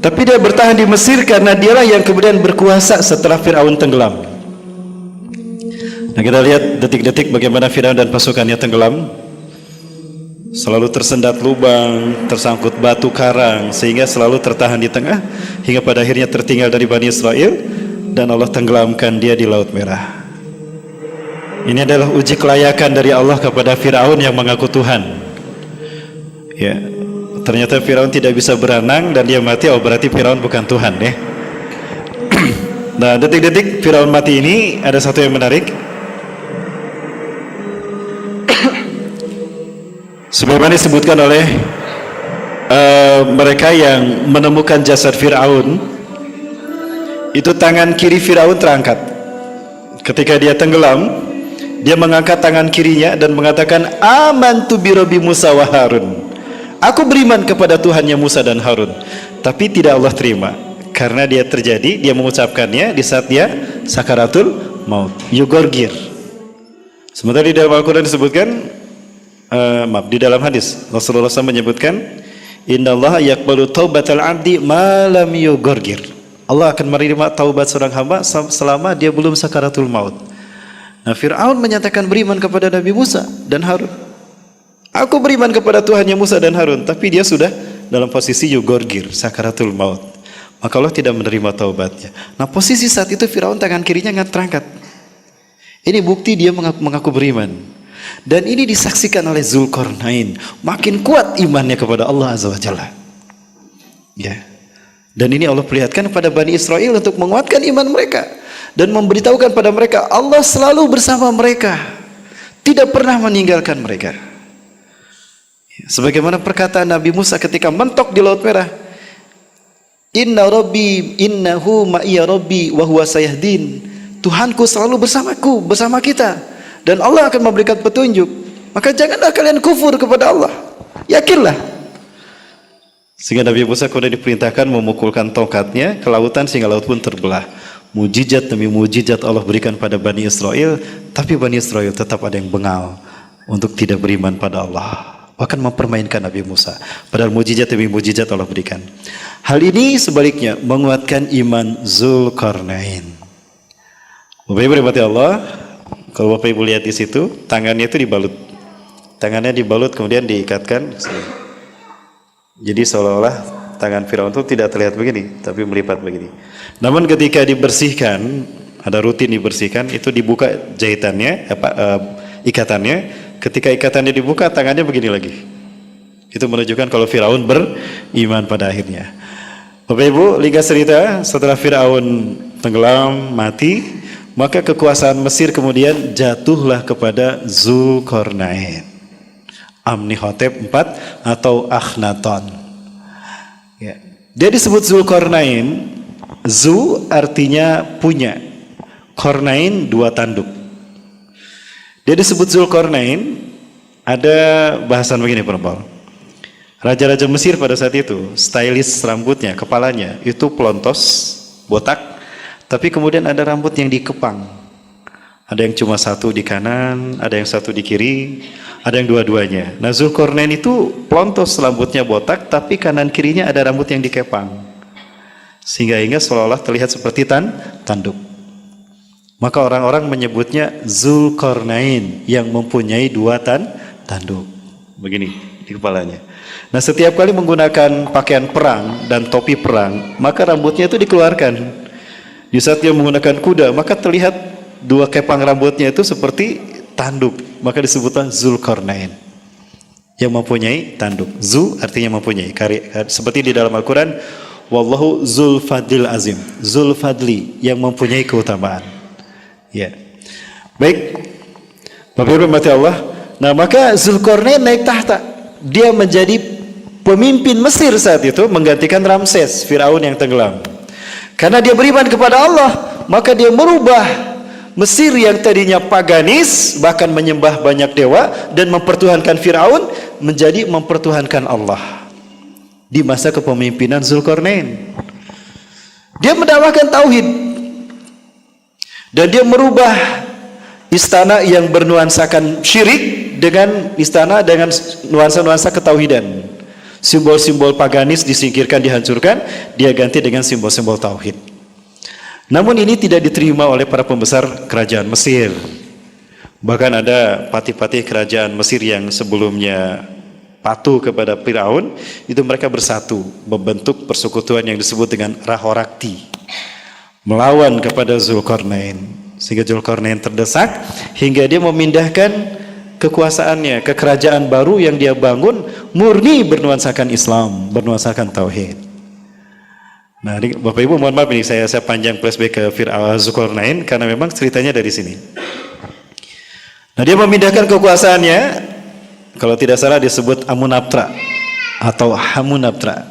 Speaker 3: tapi dia bertahan di Mesir karena dialah yang kemudian berkuasa setelah Fir'aun tenggelam. Nah, kita lihat detik-detik bagaimana Fir'aun dan pasukannya tenggelam, selalu tersendat lubang, tersangkut batu karang, sehingga selalu tertahan di tengah, hingga pada akhirnya tertinggal dari Bani Israel, dan Allah tenggelamkan dia di Laut Merah. Ini adalah uji kelayakan dari Allah kepada Fir'aun yang mengaku Tuhan. Ya, ternyata Fir'aun tidak bisa berenang dan dia mati. Oh, berarti Fir'aun bukan Tuhan ya. Nah, detik-detik Fir'aun mati ini ada satu yang menarik. Sebagaimana disebutkan oleh mereka yang menemukan jasad Fir'aun, itu tangan kiri Fir'aun terangkat. Ketika dia tenggelam, dia mengangkat tangan kirinya dan mengatakan, amantu bi Rabbi Musa wa Harun. Aku beriman kepada Tuhannya Musa dan Harun. Tapi tidak Allah terima, karena dia terjadi, dia mengucapkannya di saat dia sakaratul maut, yugorgir. Sementara di dalam Al-Quran disebutkan, di dalam hadis Rasulullah SAW menyebutkan, innallaha yaqbalu taubatal abdi ma lam yugorgir. Allah akan menerima taubat seorang hamba selama dia belum sakaratul maut. Nah, Fir'aun menyatakan beriman kepada Nabi Musa dan Harun. Aku beriman kepada Tuhannya Musa dan Harun, tapi dia sudah dalam posisi yugorgir, sakaratul maut. Maka Allah tidak menerima taubatnya. Nah, posisi saat itu Firaun tangan kirinya nggak terangkat. Ini bukti dia mengaku beriman. Dan ini disaksikan oleh Zulkarnain. Makin kuat imannya kepada Allah Azza wa Jalla. Ya. Dan ini Allah perlihatkan kepada Bani Israel untuk menguatkan iman mereka. Dan memberitahukan pada mereka, Allah selalu bersama mereka. Tidak pernah meninggalkan mereka. Sebagaimana perkataan Nabi Musa ketika mentok di Laut Merah. Inna Rabbi, innahu ma'iya Rabbi, wa huwa sayahdin. Tuhanku selalu bersamaku, bersama kita. Dan Allah akan memberikan petunjuk. Maka janganlah kalian kufur kepada Allah. Yakinlah. Sehingga Nabi Musa kemudian diperintahkan memukulkan tongkatnya ke lautan sehingga laut pun terbelah. Mujizat demi mujizat Allah berikan pada Bani Israel. Tapi Bani Israel tetap ada yang bengal untuk tidak beriman pada Allah. Bahkan mempermainkan Nabi Musa. Padahal mujizat demi mujizat Allah berikan. Hal ini sebaliknya menguatkan iman Zulkarnain. Bapak Ibu rahmati Allah, kalau Bapak Ibu lihat di situ, tangannya itu dibalut. Tangannya dibalut kemudian diikatkan. Jadi seolah-olah tangan Firaun itu tidak terlihat begini, tapi melipat begini. Namun ketika dibersihkan, ada rutin dibersihkan, itu dibuka jahitannya, ikatannya. Ketika ikatannya dibuka, tangannya begini lagi. Itu menunjukkan kalau Firaun beriman pada akhirnya. Bapak Ibu, lihat cerita setelah Firaun tenggelam, mati, maka kekuasaan Mesir kemudian jatuhlah kepada Zulkarnain, Amnihotep IV atau Akhenaton. Ya. Dia disebut Zulkarnain. Zu artinya punya, Kornain dua tanduk. Dia disebut Zulkarnain. Ada bahasan begini, Pak. Raja-raja Mesir pada saat itu, stylish rambutnya, kepalanya itu pelontos, botak, tapi kemudian ada rambut yang dikepang. Ada yang cuma satu di kanan, ada yang satu di kiri, ada yang dua-duanya. Nah, Zulkarnain itu pelontos, rambutnya botak, tapi kanan kirinya ada rambut yang dikepang. Sehingga seolah-olah terlihat seperti tanduk. Maka orang-orang menyebutnya Zulkarnain yang mempunyai dua tanduk. Begini di kepalanya. Nah, setiap kali menggunakan pakaian perang dan topi perang, maka rambutnya itu dikeluarkan. Di saat dia menggunakan kuda, maka terlihat dua kepang rambutnya itu seperti tanduk. Maka disebutlah Zulkarnain yang mempunyai tanduk. Zu artinya mempunyai. Seperti di dalam Al-Quran, Wallahu Zulfadlil Azim. Zulfadli yang mempunyai keutamaan. Ya. Baik. Bapak Ibu rahmati Allah. Nah, maka Zulkarnain naik tahta. Dia menjadi pemimpin Mesir saat itu, menggantikan Ramses, Firaun yang tenggelam. Karena dia beriman kepada Allah, maka dia merubah Mesir yang tadinya paganis, bahkan menyembah banyak dewa dan mempertuhankan Firaun, menjadi mempertuhankan Allah. Di masa kepemimpinan Zulkarnain, dia mendakwahkan tauhid. Dan dia merubah istana yang bernuansakan syirik dengan istana dengan nuansa-nuansa ketauhidan. Simbol-simbol paganis disingkirkan, dihancurkan, dia ganti dengan simbol-simbol tauhid. Namun ini tidak diterima oleh para pembesar kerajaan Mesir. Bahkan ada patih-patih kerajaan Mesir yang sebelumnya patuh kepada Firaun, itu mereka bersatu membentuk persekutuan yang disebut dengan Rahorakti, melawan kepada Zulkarnain. Sehingga Zulkarnain terdesak hingga dia memindahkan kekuasaannya ke kerajaan baru yang dia bangun murni bernuansakan Islam, bernuansakan tauhid. Nah, Bapak Ibu mohon maaf ini saya panjang flashback ke Zulkarnain karena memang ceritanya dari sini. Nah, dia memindahkan kekuasaannya, kalau tidak salah disebut Amunaptra atau Hamunaptra.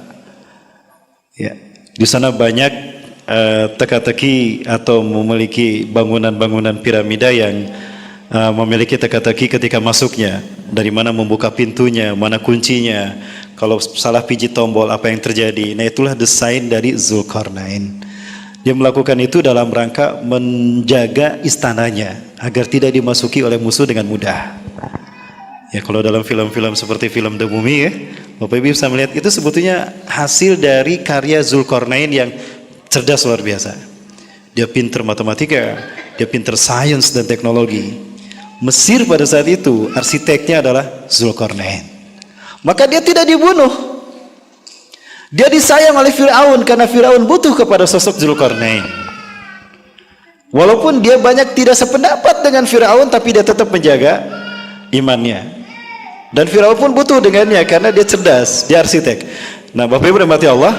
Speaker 3: Ya, di sana banyak teka-teki atau memiliki bangunan-bangunan piramida yang memiliki teka-teki ketika masuknya, dari mana membuka pintunya, mana kuncinya, kalau salah pijit tombol apa yang terjadi. Nah, itulah desain dari Zulkarnain. Dia melakukan itu dalam rangka menjaga istananya agar tidak dimasuki oleh musuh dengan mudah. Ya, kalau dalam film-film seperti film The Mummy ya, Bapak Ibu bisa melihat itu sebetulnya hasil dari karya Zulkarnain yang cerdas luar biasa. Dia pinter matematika, dia pinter sains dan teknologi. Mesir pada saat itu arsiteknya adalah Zulkarnain. Maka dia tidak dibunuh. Dia disayang oleh Firaun karena Firaun butuh kepada sosok Zulkarnain. Walaupun dia banyak tidak sependapat dengan Firaun, tapi dia tetap menjaga imannya. Dan Firaun pun butuh dengannya karena dia cerdas, dia arsitek. Nah, Bapak Ibu rahmati Allah,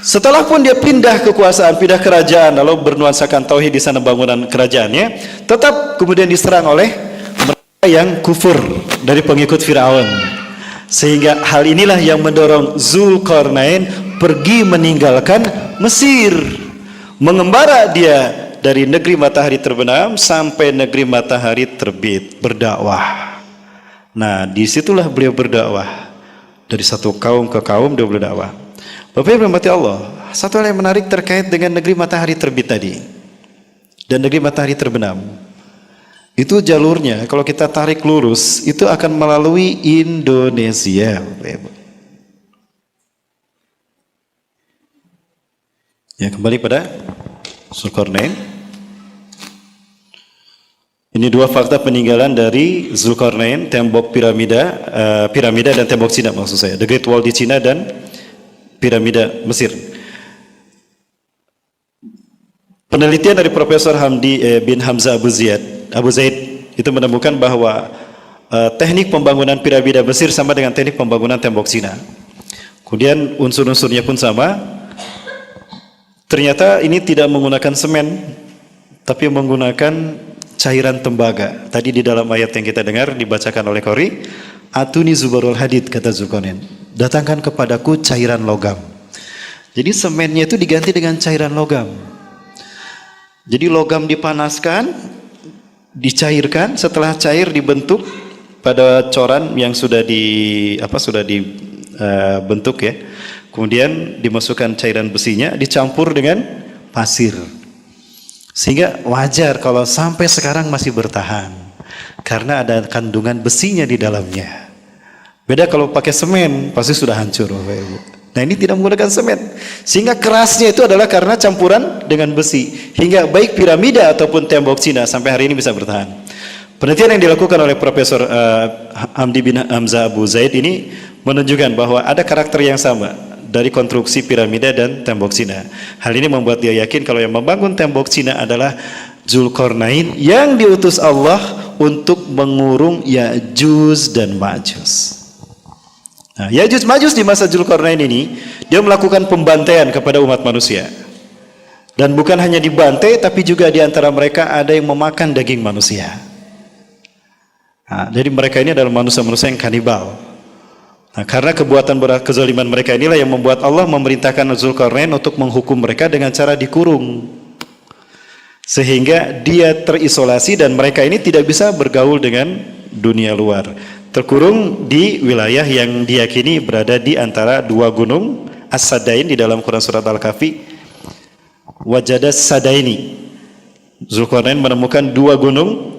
Speaker 3: setelah pun dia pindah kekuasaan, pindah kerajaan, lalu bernuansakan tauhid di sana bangunan kerajaannya, tetap kemudian diserang oleh mereka yang kufur dari pengikut Firaun. Sehingga hal inilah yang mendorong Zulkarnain pergi meninggalkan Mesir, mengembara dia dari negeri matahari terbenam sampai negeri matahari terbit, berdakwah. Nah, disitulah beliau berdakwah, dari satu kaum ke kaum dia berdakwah. Bapak Ibu rahmati Allah, satu hal yang menarik terkait dengan negeri matahari terbit tadi dan negeri matahari terbenam. Itu jalurnya kalau kita tarik lurus itu akan melalui Indonesia. Ya, kembali pada Zulkarnain. Ini dua fakta peninggalan dari Zulkarnain, tembok piramida dan tembok Cina maksud saya. The Great Wall di Cina dan piramida Mesir. Penelitian dari Profesor Hamdi bin Hamzah Abu Zaid itu menemukan bahwa teknik pembangunan piramida Mesir sama dengan teknik pembangunan tembok Cina. Kemudian unsur-unsurnya pun sama. Ternyata ini tidak menggunakan semen, tapi menggunakan cairan tembaga. Tadi di dalam ayat yang kita dengar dibacakan oleh Qori, Atuni Zubarul Hadid, kata Zulkarnain, datangkan kepadaku cairan logam. Jadi semennya itu diganti dengan cairan logam. Jadi logam dipanaskan, dicairkan, setelah cair dibentuk pada coran yang sudah dibentuk ya. Kemudian dimasukkan cairan besinya, dicampur dengan pasir. Sehingga wajar kalau sampai sekarang masih bertahan, karena ada kandungan besinya di dalamnya. Beda kalau pakai semen, pasti sudah hancur. Nah, ini tidak menggunakan semen, sehingga kerasnya itu adalah karena campuran dengan besi, hingga baik piramida ataupun tembok Cina sampai hari ini bisa bertahan. Penelitian yang dilakukan oleh Profesor Hamdi bin Hamzah Abu Zaid ini menunjukkan bahwa ada karakter yang sama dari konstruksi piramida dan tembok Cina. Hal ini membuat dia yakin kalau yang membangun tembok Cina adalah Zulkarnain yang diutus Allah untuk mengurung Ya'juj dan Ma'juj. Nah, Ya'juj Ma'juj di masa Zulkarnain ini dia melakukan pembantaian kepada umat manusia. Dan bukan hanya dibantai, tapi juga di antara mereka ada yang memakan daging manusia. Nah, jadi mereka ini adalah manusia-manusia yang kanibal. Nah, karena kezaliman mereka inilah yang membuat Allah memerintahkan Zulkarnain untuk menghukum mereka dengan cara dikurung, sehingga dia terisolasi dan mereka ini tidak bisa bergaul dengan dunia luar, terkurung di wilayah yang diyakini berada di antara dua gunung As-Sadain di dalam Quran surat Al-Kahfi. Wajadas Sadaini, Zulkarnain menemukan dua gunung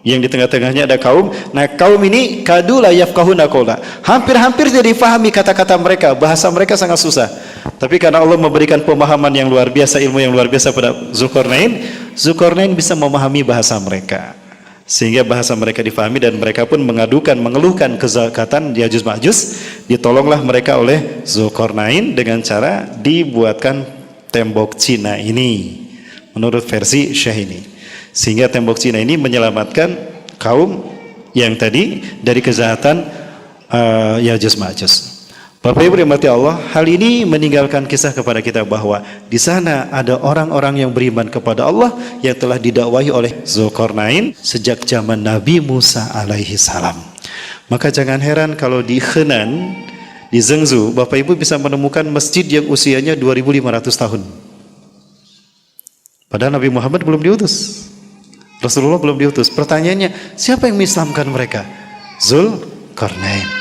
Speaker 3: yang di tengah-tengahnya ada kaum. Nah, kaum ini kadu la yafqahuna qawla, hampir-hampir tidak difahami kata-kata mereka, bahasa mereka sangat susah. Tapi karena Allah memberikan pemahaman yang luar biasa, ilmu yang luar biasa pada Zulkarnain, Zulkarnain bisa memahami bahasa mereka, sehingga bahasa mereka difahami dan mereka pun mengeluhkan kezakatan Ya'juj Ma'juj. Ditolonglah mereka oleh Zulkarnain dengan cara dibuatkan tembok Cina ini menurut versi Syekh ini. Sehingga tembok Cina ini menyelamatkan kaum yang tadi dari kejahatan Ya'juj Ma'juj. Bapak Ibu rahmati Allah, hal ini meninggalkan kisah kepada kita bahwa di sana ada orang-orang yang beriman kepada Allah yang telah didakwahi oleh Zulkarnain sejak zaman Nabi Musa alaihi salam. Maka jangan heran kalau di Henan, di Zhengzhou, Bapak Ibu bisa menemukan masjid yang usianya 2500 tahun. Padahal Nabi Muhammad belum diutus. Rasulullah belum diutus. Pertanyaannya, siapa yang mengislamkan mereka? Zulkarnain.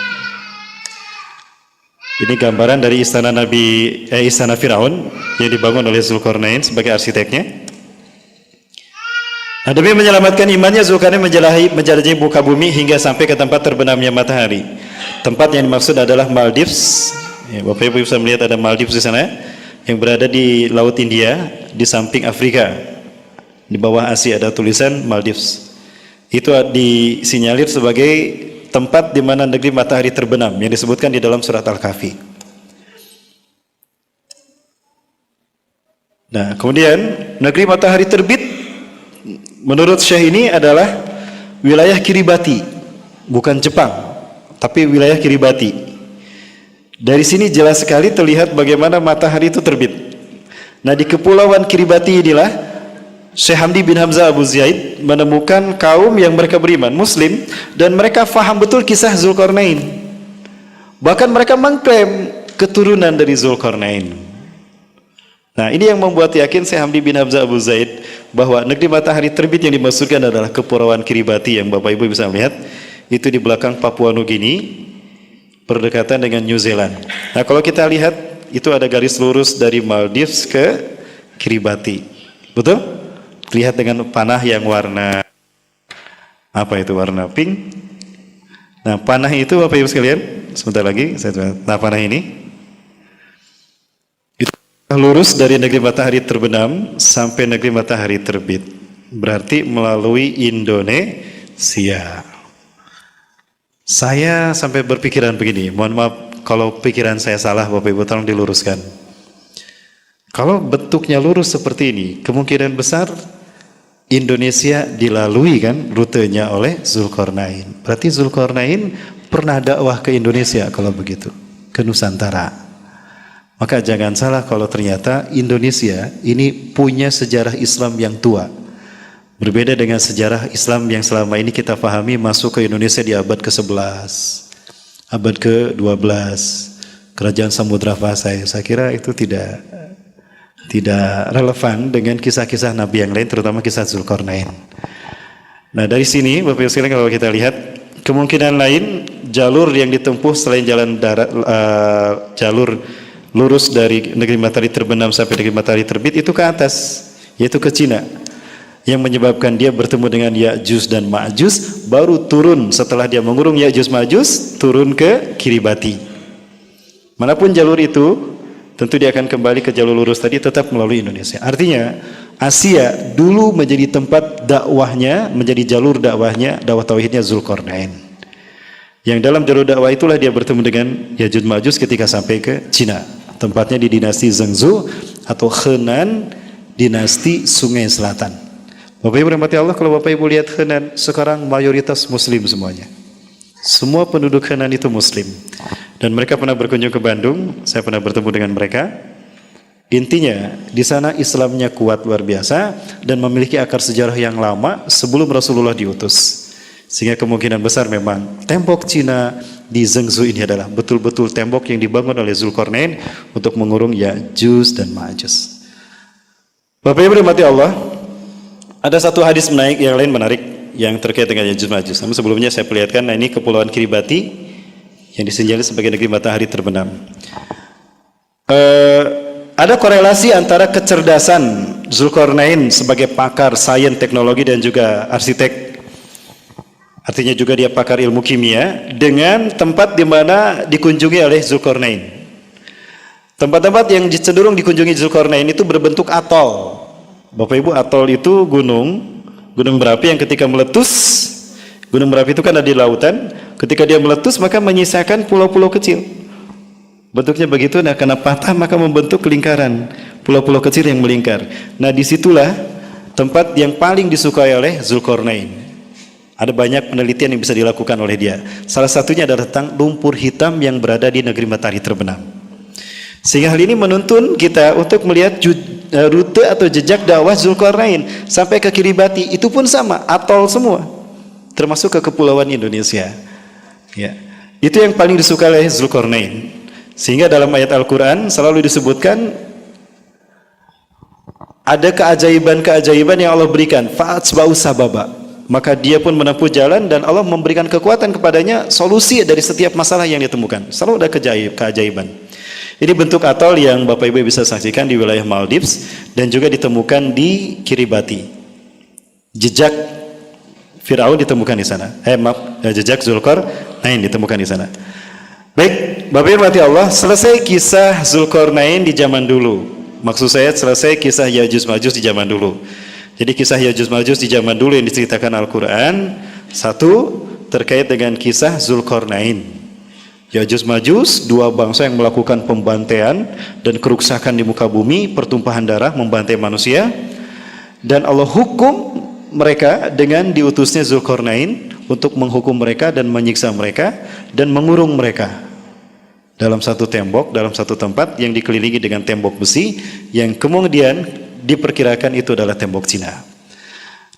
Speaker 3: Ini gambaran dari istana Firaun yang dibangun oleh Zulkarnain sebagai arsiteknya. Nah, demi menyelamatkan imannya, Zulkarnain menjelajahi muka bumi hingga sampai ke tempat terbenamnya matahari. Tempat yang dimaksud adalah Maldives. Ya, Bapak Ibu bisa melihat ada Maldives di sana, yang berada di Laut India, di samping Afrika. Di bawah Asia ada tulisan Maldives. Itu disinyalir sebagai tempat di mana negeri matahari terbenam yang disebutkan di dalam surat Al-Kahfi. Nah, kemudian negeri matahari terbit menurut Syekh ini adalah wilayah Kiribati, bukan Jepang, tapi wilayah Kiribati. Dari sini jelas sekali terlihat bagaimana matahari itu terbit. Nah, di kepulauan Kiribati inilah Syekh Hamdi bin Hamzah Abu Zaid menemukan kaum yang mereka beriman Muslim dan mereka faham betul kisah Zulkarnain. Bahkan mereka mengklaim keturunan dari Zulkarnain. Nah, ini yang membuat yakin Syekh Hamdi bin Hamzah Abu Zaid bahwa negeri matahari terbit yang dimaksudkan adalah kepulauan Kiribati yang Bapak Ibu bisa melihat itu di belakang Papua Nugini, berdekatan dengan New Zealand. Nah, kalau kita lihat itu ada garis lurus dari Maldives ke Kiribati. Betul? Lihat dengan panah yang warna apa itu, warna pink. Nah, panah itu Bapak Ibu sekalian, sebentar lagi nah, panah ini itu lurus dari negeri matahari terbenam sampai negeri matahari terbit, berarti melalui Indonesia. Saya sampai berpikiran begini, mohon maaf kalau pikiran saya salah, Bapak Ibu tolong diluruskan. Kalau bentuknya lurus seperti ini, kemungkinan besar Indonesia dilalui kan rutenya oleh Zulkarnain. Berarti Zulkarnain pernah dakwah ke Indonesia kalau begitu, ke Nusantara. Maka jangan salah kalau ternyata Indonesia ini punya sejarah Islam yang tua. Berbeda dengan sejarah Islam yang selama ini kita pahami masuk ke Indonesia di abad ke-11, abad ke-12, Kerajaan Samudra Pasai. Saya kira itu tidak relevan dengan kisah-kisah Nabi yang lain, terutama kisah Zulkarnain. Nah, dari sini Bapak Ibu sekalian kalau kita lihat kemungkinan lain jalur yang ditempuh selain jalan darat, jalur lurus dari negeri matahari terbenam sampai negeri matahari terbit itu ke atas, yaitu ke Cina, yang menyebabkan dia bertemu dengan Ya'juj dan Ma'juj, baru turun setelah dia mengurung Ya'juj Ma'juj, turun ke Kiribati. Manapun jalur itu, tentu dia akan kembali ke jalur lurus tadi, tetap melalui Indonesia. Artinya Asia dulu menjadi tempat dakwahnya, menjadi jalur dakwahnya, dakwah tauhidnya Zulkarnain. Yang dalam jalur dakwah itulah dia bertemu dengan Ya'juj Ma'juj ketika sampai ke Cina. Tempatnya di dinasti Zhengzhou atau Henan, dinasti Sungai Selatan. Bapak Ibu rahmati Allah, kalau Bapak Ibu lihat Henan sekarang mayoritas Muslim semuanya. Semua penduduk Henan itu Muslim. Dan mereka pernah berkunjung ke Bandung, saya pernah bertemu dengan mereka. Intinya di sana Islamnya kuat luar biasa dan memiliki akar sejarah yang lama sebelum Rasulullah diutus. Sehingga kemungkinan besar memang tembok Cina di Zhengzhou ini adalah betul-betul tembok yang dibangun oleh Zulkarnain untuk mengurung Ya'juj dan Ma'juj. Bapak Ibu rahmati Allah, ada satu hadis menarik yang lain menarik yang terkait dengan Ya'juj Ma'juj. Namun sebelumnya saya perlihatkan, nah ini kepulauan Kiribati yang disinjali sebagai negeri matahari terbenam. Ada korelasi antara kecerdasan Zulkarnain sebagai pakar sains, teknologi dan juga arsitek, artinya juga dia pakar ilmu kimia, dengan tempat di mana dikunjungi oleh Zulkarnain. Tempat-tempat yang cenderung dikunjungi Zulkarnain itu berbentuk atol. Bapak Ibu, atol itu gunung berapi yang ketika meletus, gunung berapi itu kan ada di lautan, ketika dia meletus maka menyisakan pulau-pulau kecil. Bentuknya begitu, nah karena patah maka membentuk lingkaran, pulau-pulau kecil yang melingkar. Nah disitulah tempat yang paling disukai oleh Zulkarnain. Ada banyak penelitian yang bisa dilakukan oleh dia. Salah satunya adalah tentang lumpur hitam yang berada di negeri matahari terbenam. Sehingga hal ini menuntun kita untuk melihat rute atau jejak dakwah Zulkarnain sampai ke Kiribati. Itu pun sama, atol semua, termasuk ke kepulauan Indonesia. Ya, itu yang paling disukai oleh Zulkarnain. Sehingga dalam ayat Al-Quran selalu disebutkan ada keajaiban-keajaiban yang Allah berikan. Fa'atsba'u sababa. Maka dia pun menempuh jalan dan Allah memberikan kekuatan kepadanya solusi dari setiap masalah yang ditemukan. Selalu ada keajaiban. Ini bentuk atol yang Bapak Ibu bisa saksikan di wilayah Maldives dan juga ditemukan di Kiribati. Jejak Firaun ditemukan di sana. Jejak Zulkarnain ditemukan di sana. Baik, Bapak Ibu Allah, selesai kisah Zulkarnain di zaman dulu. Maksud saya selesai kisah Ya'juj Ma'juj di zaman dulu. Jadi kisah Yajuj Majuj di zaman dulu yang diceritakan Al-Quran, satu terkait dengan kisah Zulkarnain. Yajuj Majuj, dua bangsa yang melakukan pembantaian dan kerusakan di muka bumi, pertumpahan darah, membantai manusia, dan Allah hukum mereka dengan diutusnya Zulkarnain untuk menghukum mereka dan menyiksa mereka dan mengurung mereka dalam satu tembok, dalam satu tempat yang dikelilingi dengan tembok besi yang kemudian diperkirakan itu adalah tembok Cina.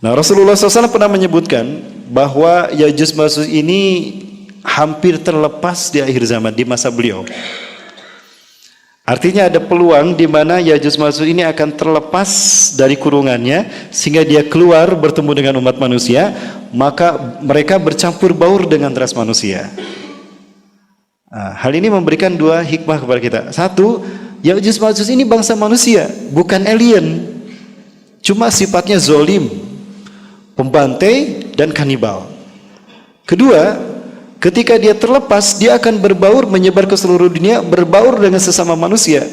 Speaker 3: Nah, Rasulullah SAW pernah menyebutkan bahwa Yajuj Majuj ini hampir terlepas di akhir zaman, di masa beliau. Artinya ada peluang di mana Yajuj Majuj ini akan terlepas dari kurungannya sehingga dia keluar bertemu dengan umat manusia, maka mereka bercampur baur dengan ras manusia. Nah, hal ini memberikan dua hikmah kepada kita. Satu, Yajuj Majuj ini bangsa manusia, bukan alien. Cuma sifatnya zolim, pembantai dan kanibal. Kedua, ketika dia terlepas, dia akan berbaur menyebar ke seluruh dunia, berbaur dengan sesama manusia,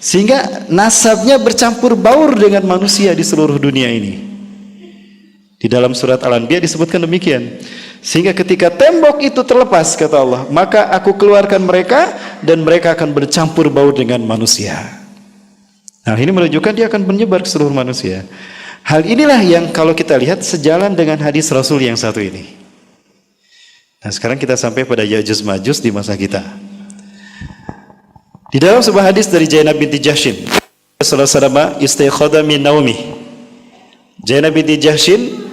Speaker 3: sehingga nasabnya bercampur baur dengan manusia di seluruh dunia ini. Di dalam surat Al-Anbiya disebutkan demikian. Sehingga ketika tembok itu terlepas, kata Allah, maka aku keluarkan mereka dan mereka akan bercampur baur dengan manusia. Nah, ini menunjukkan dia akan menyebar ke seluruh manusia. Hal inilah yang kalau kita lihat sejalan dengan hadis Rasul yang satu ini. Nah, sekarang kita sampai pada Yajuj Majuj di masa kita. Di dalam sebuah hadis dari Zainab binti Jahshin, Rasulullah SAW istiqadha min naumi. Zainab binti Jahshin,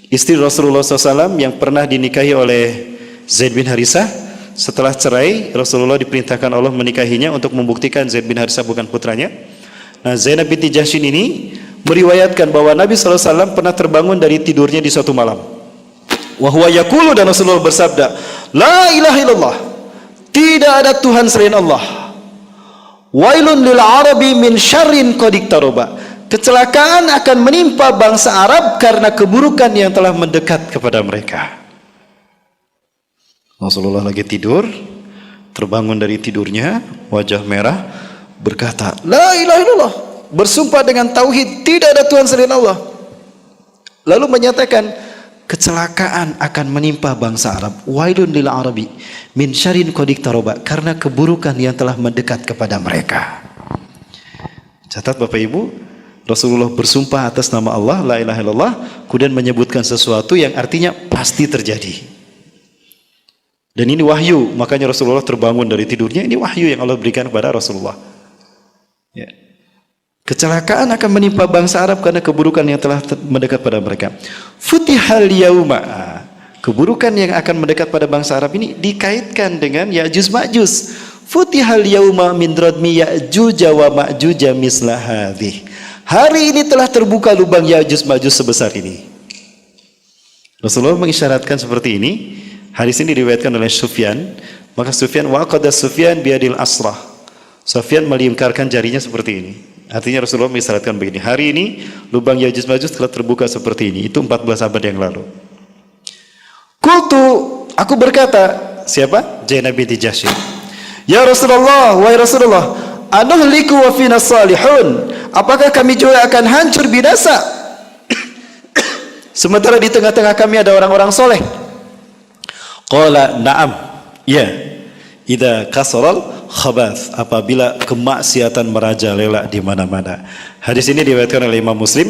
Speaker 3: istri Rasulullah SAW yang pernah dinikahi oleh Zaid bin Harisah. Setelah cerai, Rasulullah diperintahkan Allah menikahinya untuk membuktikan Zaid bin Harisah bukan putranya. Nah, Zainab binti Jahshin ini meriwayatkan bahwa Nabi SAW pernah terbangun dari tidurnya di suatu malam. Wa huwa yaqulu, dan Rasulullah bersabda, la ilaha illallah, tidak ada Tuhan selain Allah. Wailun lil arabi min syarrin qad iqtaraba, kecelakaan akan menimpa bangsa Arab karena keburukan yang telah mendekat kepada mereka. Rasulullah lagi tidur, terbangun dari tidurnya, wajah merah, berkata, la ilaha illallah, bersumpah dengan tauhid, tidak ada Tuhan selain Allah. Lalu menyatakan, kecelakaan akan menimpa bangsa Arab. Wailun lil arabi min syarrin qad iqtaraba, karena keburukan yang telah mendekat kepada mereka. Catat Bapak Ibu, Rasulullah bersumpah atas nama Allah, la ilaha illallah, kemudian menyebutkan sesuatu yang artinya pasti terjadi. Dan ini wahyu, makanya Rasulullah terbangun dari tidurnya, ini wahyu yang Allah berikan kepada Rasulullah. Ya. Kecelakaan akan menimpa bangsa Arab karena keburukan yang telah mendekat pada mereka. Futihal yauma, keburukan yang akan mendekat pada bangsa Arab ini dikaitkan dengan Yajuj Majuj. Futihal yauma min radmi Ya'juj wa Ma'juj misla hadhih. Hari ini telah terbuka lubang Yajuj Majuj sebesar ini. Rasulullah mengisyaratkan seperti ini. Hadis ini diriwayatkan oleh Sufyan. Maka Sufyan waqada Sufyan biadil asrah. Sufyan melingkarkan jarinya seperti ini. Artinya Rasulullah mengisyaratkan begini, hari ini lubang Yajuj Majuj telah terbuka seperti ini. Itu 14 abad yang lalu. Qultu, aku berkata, siapa? Zainab binti Jahshin. Ya Rasulullah, wahai Rasulullah, anuhliku wa fina salihun, apakah kami juga akan hancur binasa sementara di tengah-tengah kami ada orang-orang soleh? Qala na'am, ya, idza kasaral khabath, apabila kemaksiatan merajalela di mana-mana. Hadis ini diriwayatkan oleh Imam Muslim.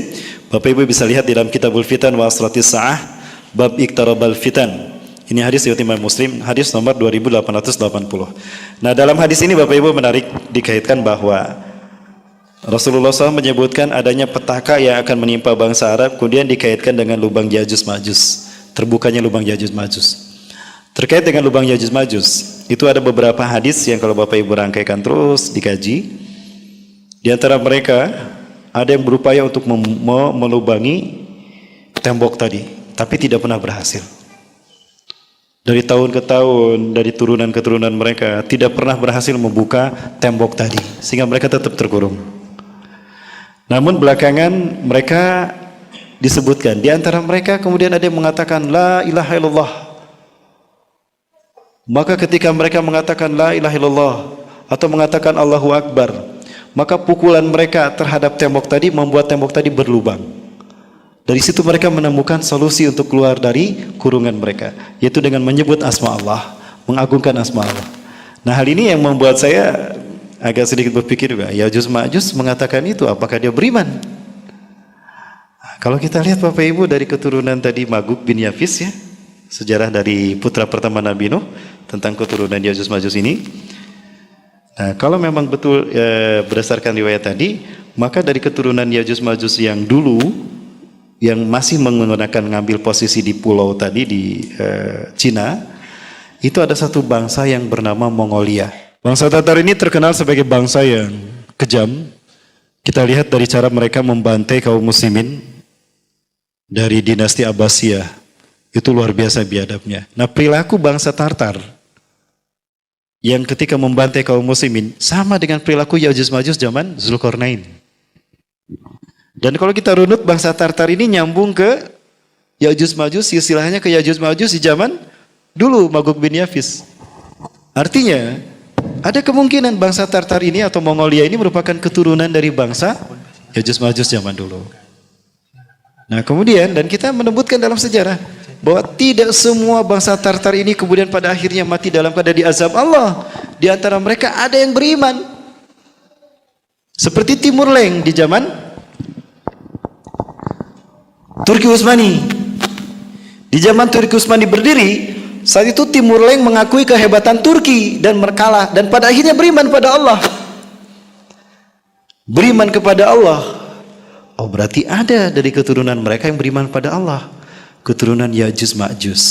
Speaker 3: Bapak Ibu bisa lihat di dalam Kitabul Fitan wa Asratis Sa'ah bab Iqtarabal Fitan. Ini hadis riwayat Imam Muslim, hadis nomor 2880. Nah, dalam hadis ini Bapak Ibu menarik dikaitkan bahwa Rasulullah SAW menyebutkan adanya petaka yang akan menimpa bangsa Arab, kemudian dikaitkan dengan lubang Yajuj Majuj, terbukanya lubang Yajuj Majuj. Terkait dengan lubang Yajuj Majuj, itu ada beberapa hadis yang kalau Bapak Ibu rangkaikan terus dikaji. Di antara mereka ada yang berupaya untuk melubangi tembok tadi, tapi tidak pernah berhasil. Dari tahun ke tahun, dari turunan ke turunan mereka tidak pernah berhasil membuka tembok tadi, sehingga mereka tetap terkurung. Namun belakangan mereka disebutkan, di antara mereka kemudian ada yang mengatakan la ilaha illallah. Maka ketika mereka mengatakan la ilaha illallah atau mengatakan Allahu Akbar, maka pukulan mereka terhadap tembok tadi membuat tembok tadi berlubang. Dari situ mereka menemukan solusi untuk keluar dari kurungan mereka, yaitu dengan menyebut asma Allah, mengagungkan asma Allah. Nah, hal ini yang membuat saya agak sedikit berpikir juga, Ya'juj Ma'juj mengatakan itu, apakah dia beriman? Kalau kita lihat Bapak Ibu dari keturunan tadi Maguk bin Yafis ya, sejarah dari putra pertama Nabi Nuh tentang keturunan Ya'juj Ma'juj ini. Nah, kalau memang betul berdasarkan riwayat tadi, maka dari keturunan Ya'juj Ma'juj yang dulu, yang masih menggunakan ngambil posisi di pulau tadi di Cina, itu ada satu bangsa yang bernama Mongolia. Bangsa Tatar ini terkenal sebagai bangsa yang kejam. Kita lihat dari cara mereka membantai kaum muslimin dari dinasti Abbasiyah. Itu luar biasa biadabnya. Nah, perilaku bangsa Tartar yang ketika membantai kaum muslimin sama dengan perilaku Ya'juj Ma'juj zaman Zulkarnain. Dan kalau kita runut, bangsa Tartar ini nyambung ke Ya'juj Ma'juj, silsilahnya ke Ya'juj Ma'juj di zaman dulu Maguk bin Yafis. Artinya ada kemungkinan bangsa Tartar ini atau Mongolia ini merupakan keturunan dari bangsa Ya'juj Ma'juj zaman dulu. Nah, kemudian dan kita menyebutkan dalam sejarah bahwa tidak semua bangsa Tartar ini kemudian pada akhirnya mati dalam keadaan diazab Allah. Di antara mereka ada yang beriman. Seperti Timur Leng di zaman Turki Utsmani. Di zaman Turki Utsmani berdiri, saat itu Timur Leng mengakui kehebatan Turki dan berkalah dan pada akhirnya beriman pada Allah. Beriman kepada Allah. Oh, berarti ada dari keturunan mereka yang beriman pada Allah. Keturunan Ya'juj Ma'juj.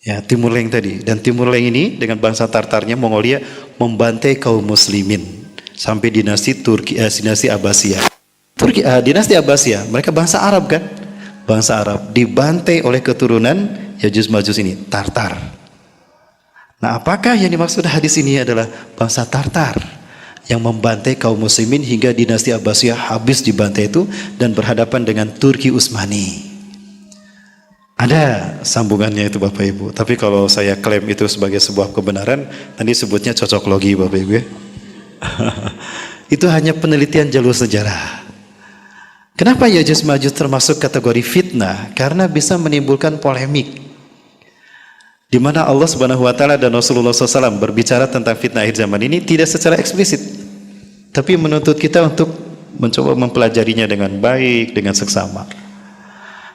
Speaker 3: Ya, Timur Leng tadi. Dan Timur Leng ini dengan bangsa Tartarnya Mongolia membantai kaum muslimin sampai dinasti dinasti Abbasiyah. Dinasti Abbasiyah, mereka bangsa Arab kan? Bangsa Arab dibantai oleh keturunan Ya'juj Ma'juj ini, Tartar. Nah, apakah yang dimaksud hadis ini adalah bangsa Tartar yang membantai kaum muslimin hingga dinasti Abbasiyah habis dibantai itu dan berhadapan dengan Turki Utsmani? Ada sambungannya itu Bapak Ibu. Tapi kalau saya klaim itu sebagai sebuah kebenaran, nanti sebutnya cocok logi Bapak Ibu ya. Itu hanya penelitian jalur sejarah. Kenapa Ya'juj Ma'juj termasuk kategori fitnah? Karena bisa menimbulkan polemik. Di mana Allah Subhanahu wa taala dan Rasulullah SAW berbicara tentang fitnah akhir zaman ini tidak secara eksplisit, tapi menuntut kita untuk mencoba mempelajarinya dengan baik, dengan seksama.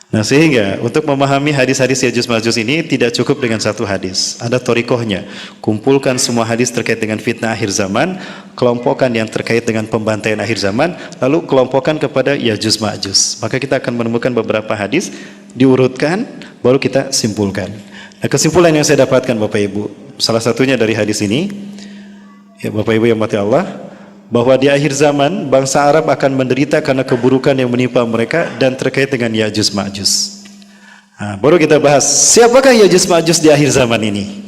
Speaker 3: Nah, sehingga untuk memahami hadis-hadis Ya'juj Ma'juj ini tidak cukup dengan satu hadis. Ada thoriqohnya. Kumpulkan semua hadis terkait dengan fitnah akhir zaman, kelompokkan yang terkait dengan pembantaian akhir zaman, lalu kelompokkan kepada Ya'juj Ma'juj. Maka kita akan menemukan beberapa hadis, diurutkan, baru kita simpulkan. Nah, kesimpulan yang saya dapatkan Bapak Ibu, salah satunya dari hadis ini, ya Bapak Ibu yang mati Allah, bahwa di akhir zaman bangsa Arab akan menderita karena keburukan yang menimpa mereka dan terkait dengan Ya'juj Ma'juj. Nah, baru kita bahas siapakah Ya'juj Ma'juj di akhir zaman ini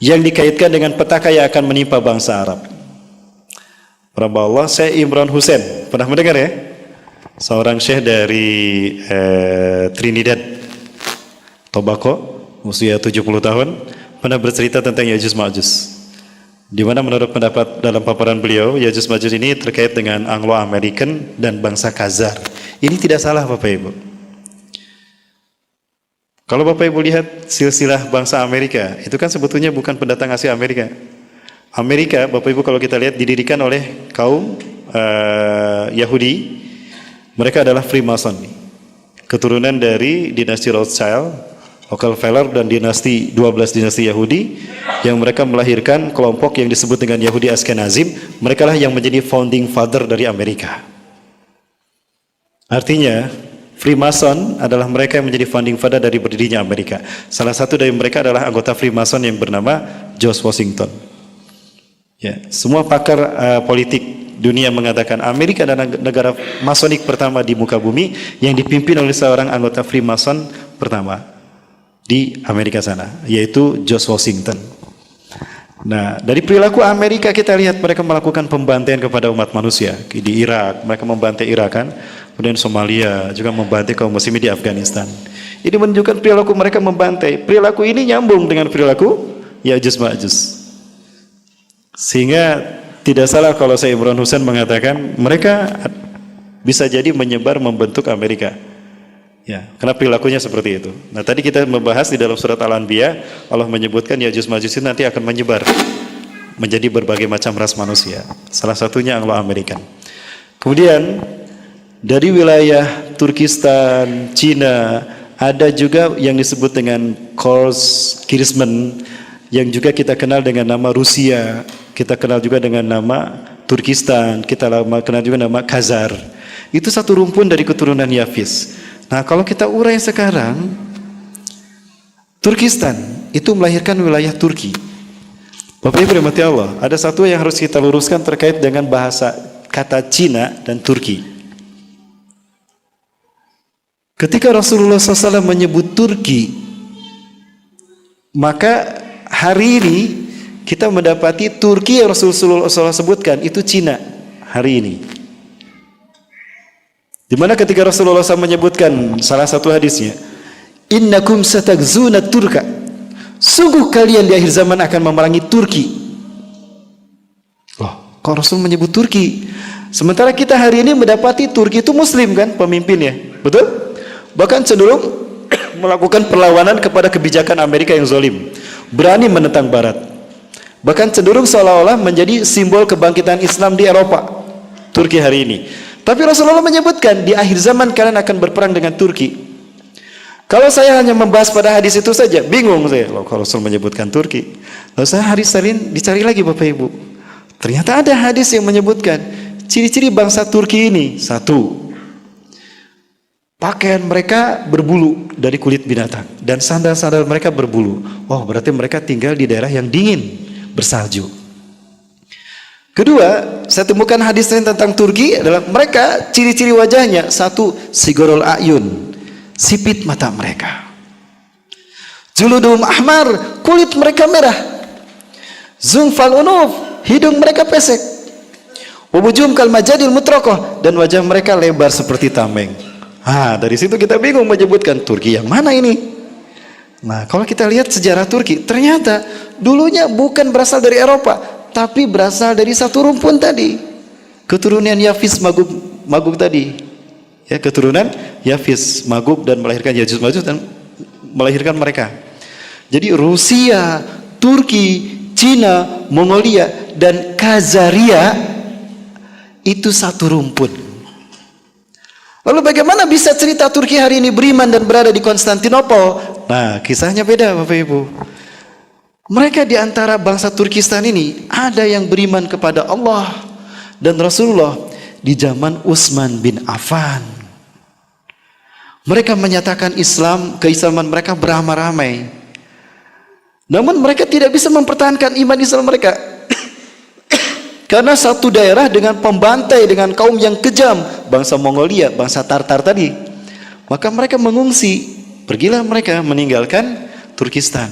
Speaker 3: yang dikaitkan dengan petaka yang akan menimpa bangsa Arab. Rahmat Allah, saya Imran Hussein, pernah mendengar ya? Seorang syekh dari Trinidad Tobago, usia 70 tahun, pernah bercerita tentang Ya'juj Ma'juj. Di mana menurut pendapat dalam paparan beliau, Ya'juj Ma'juj ini terkait dengan Anglo-American dan bangsa Khazar. Ini tidak salah Bapak Ibu. Kalau Bapak Ibu lihat silsilah bangsa Amerika, itu kan sebetulnya bukan pendatang asli Amerika. Amerika, Bapak Ibu kalau kita lihat didirikan oleh kaum Yahudi. Mereka adalah Freemason, keturunan dari dinasti Rothschild, Rockefeller dan dinasti 12 dinasti Yahudi yang mereka melahirkan kelompok yang disebut dengan Yahudi Ashkenazim. Mereka lah yang menjadi founding father dari Amerika. Artinya Freemason adalah mereka yang menjadi founding father dari berdirinya Amerika. Salah satu dari mereka adalah anggota Freemason yang bernama George Washington. Ya, semua pakar politik dunia mengatakan Amerika adalah negara masonik pertama di muka bumi yang dipimpin oleh seorang anggota Freemason pertama di Amerika sana, yaitu George Washington. Nah, dari perilaku Amerika kita lihat mereka melakukan pembantaian kepada umat manusia. Di Irak, mereka membantai Irak kan. Kemudian Somalia juga membantai kaum muslimin di Afghanistan. Ini menunjukkan perilaku mereka membantai. Perilaku ini nyambung dengan perilaku Ya'juj Ma'juj. Sehingga tidak salah kalau saya Imran Hussein mengatakan mereka bisa jadi menyebar membentuk Amerika. Ya, karena perilakunya seperti itu. Nah, tadi kita membahas di dalam surat Al-Anbiya, Allah menyebutkan Ya'juj Ma'juj itu nanti akan menyebar menjadi berbagai macam ras manusia. Salah satunya Anglo-Amerikan. Kemudian dari wilayah Turkistan, Cina, ada juga yang disebut dengan Kors Kirismen, yang juga kita kenal dengan nama Rusia, kita kenal juga dengan nama Turkistan, kita kenal juga nama Khazar. Itu satu rumpun dari keturunan Yafis. Nah, kalau kita urai sekarang, Turkistan itu melahirkan wilayah Turki. Bapak Ibu rahmati Allah, ada satu yang harus kita luruskan terkait dengan bahasa kata Cina dan Turki. Ketika Rasulullah SAW menyebut Turki, maka hari ini kita mendapati Turki yang Rasulullah SAW sebutkan itu Cina hari ini. Di mana ketika Rasulullah SAW menyebutkan salah satu hadisnya, innakum satagzuna Turka, sungguh kalian di akhir zaman akan memerangi Turki. Loh, kok Rasul menyebut Turki? Sementara kita hari ini mendapati Turki itu Muslim kan pemimpinnya, betul? Bahkan cenderung melakukan perlawanan kepada kebijakan Amerika yang zalim, berani menentang Barat. Bahkan cenderung seolah-olah menjadi simbol kebangkitan Islam di Eropa, Turki hari ini. Tapi Rasulullah menyebutkan di akhir zaman kalian akan berperang dengan Turki. Kalau saya hanya membahas pada hadis itu saja, bingung saya. Loh, kalau Rasul menyebutkan Turki, lalu saya hadis lain dicari lagi Bapak Ibu. Ternyata ada hadis yang menyebutkan ciri-ciri bangsa Turki ini. Satu, pakaian mereka berbulu dari kulit binatang dan sandal-sandal mereka berbulu. Wah, berarti mereka tinggal di daerah yang dingin, bersalju. Kedua, saya temukan hadis lain tentang Turki adalah mereka ciri-ciri wajahnya. Satu, sigorul ayun, sipit mata mereka. Juludum ahmar, kulit mereka merah. Zungfal unuf, hidung mereka pesek. Wabujum kal majadil mutrokoh, dan wajah mereka lebar seperti tameng. Dari situ kita bingung menyebutkan Turki yang mana ini. Nah, kalau kita lihat sejarah Turki, ternyata dulunya bukan berasal dari Eropa, tapi berasal dari satu rumpun tadi, keturunan Yafis Magug tadi. Ya, keturunan Yafis Magug dan melahirkan Ya'juj Ma'juj dan melahirkan mereka. Jadi Rusia, Turki, Cina, Mongolia dan Khazaria itu satu rumpun. Lalu bagaimana bisa cerita Turki hari ini beriman dan berada di Konstantinopel? Nah, kisahnya beda Bapak Ibu. Mereka di antara bangsa Turkistan ini ada yang beriman kepada Allah dan Rasulullah di zaman Utsman bin Affan. Mereka menyatakan keislaman mereka beramai-ramai. Namun mereka tidak bisa mempertahankan iman Islam mereka. Karena satu daerah dengan pembantai dengan kaum yang kejam, bangsa Mongolia, bangsa Tartar tadi. Maka mereka mengungsi, pergilah mereka meninggalkan Turkistan,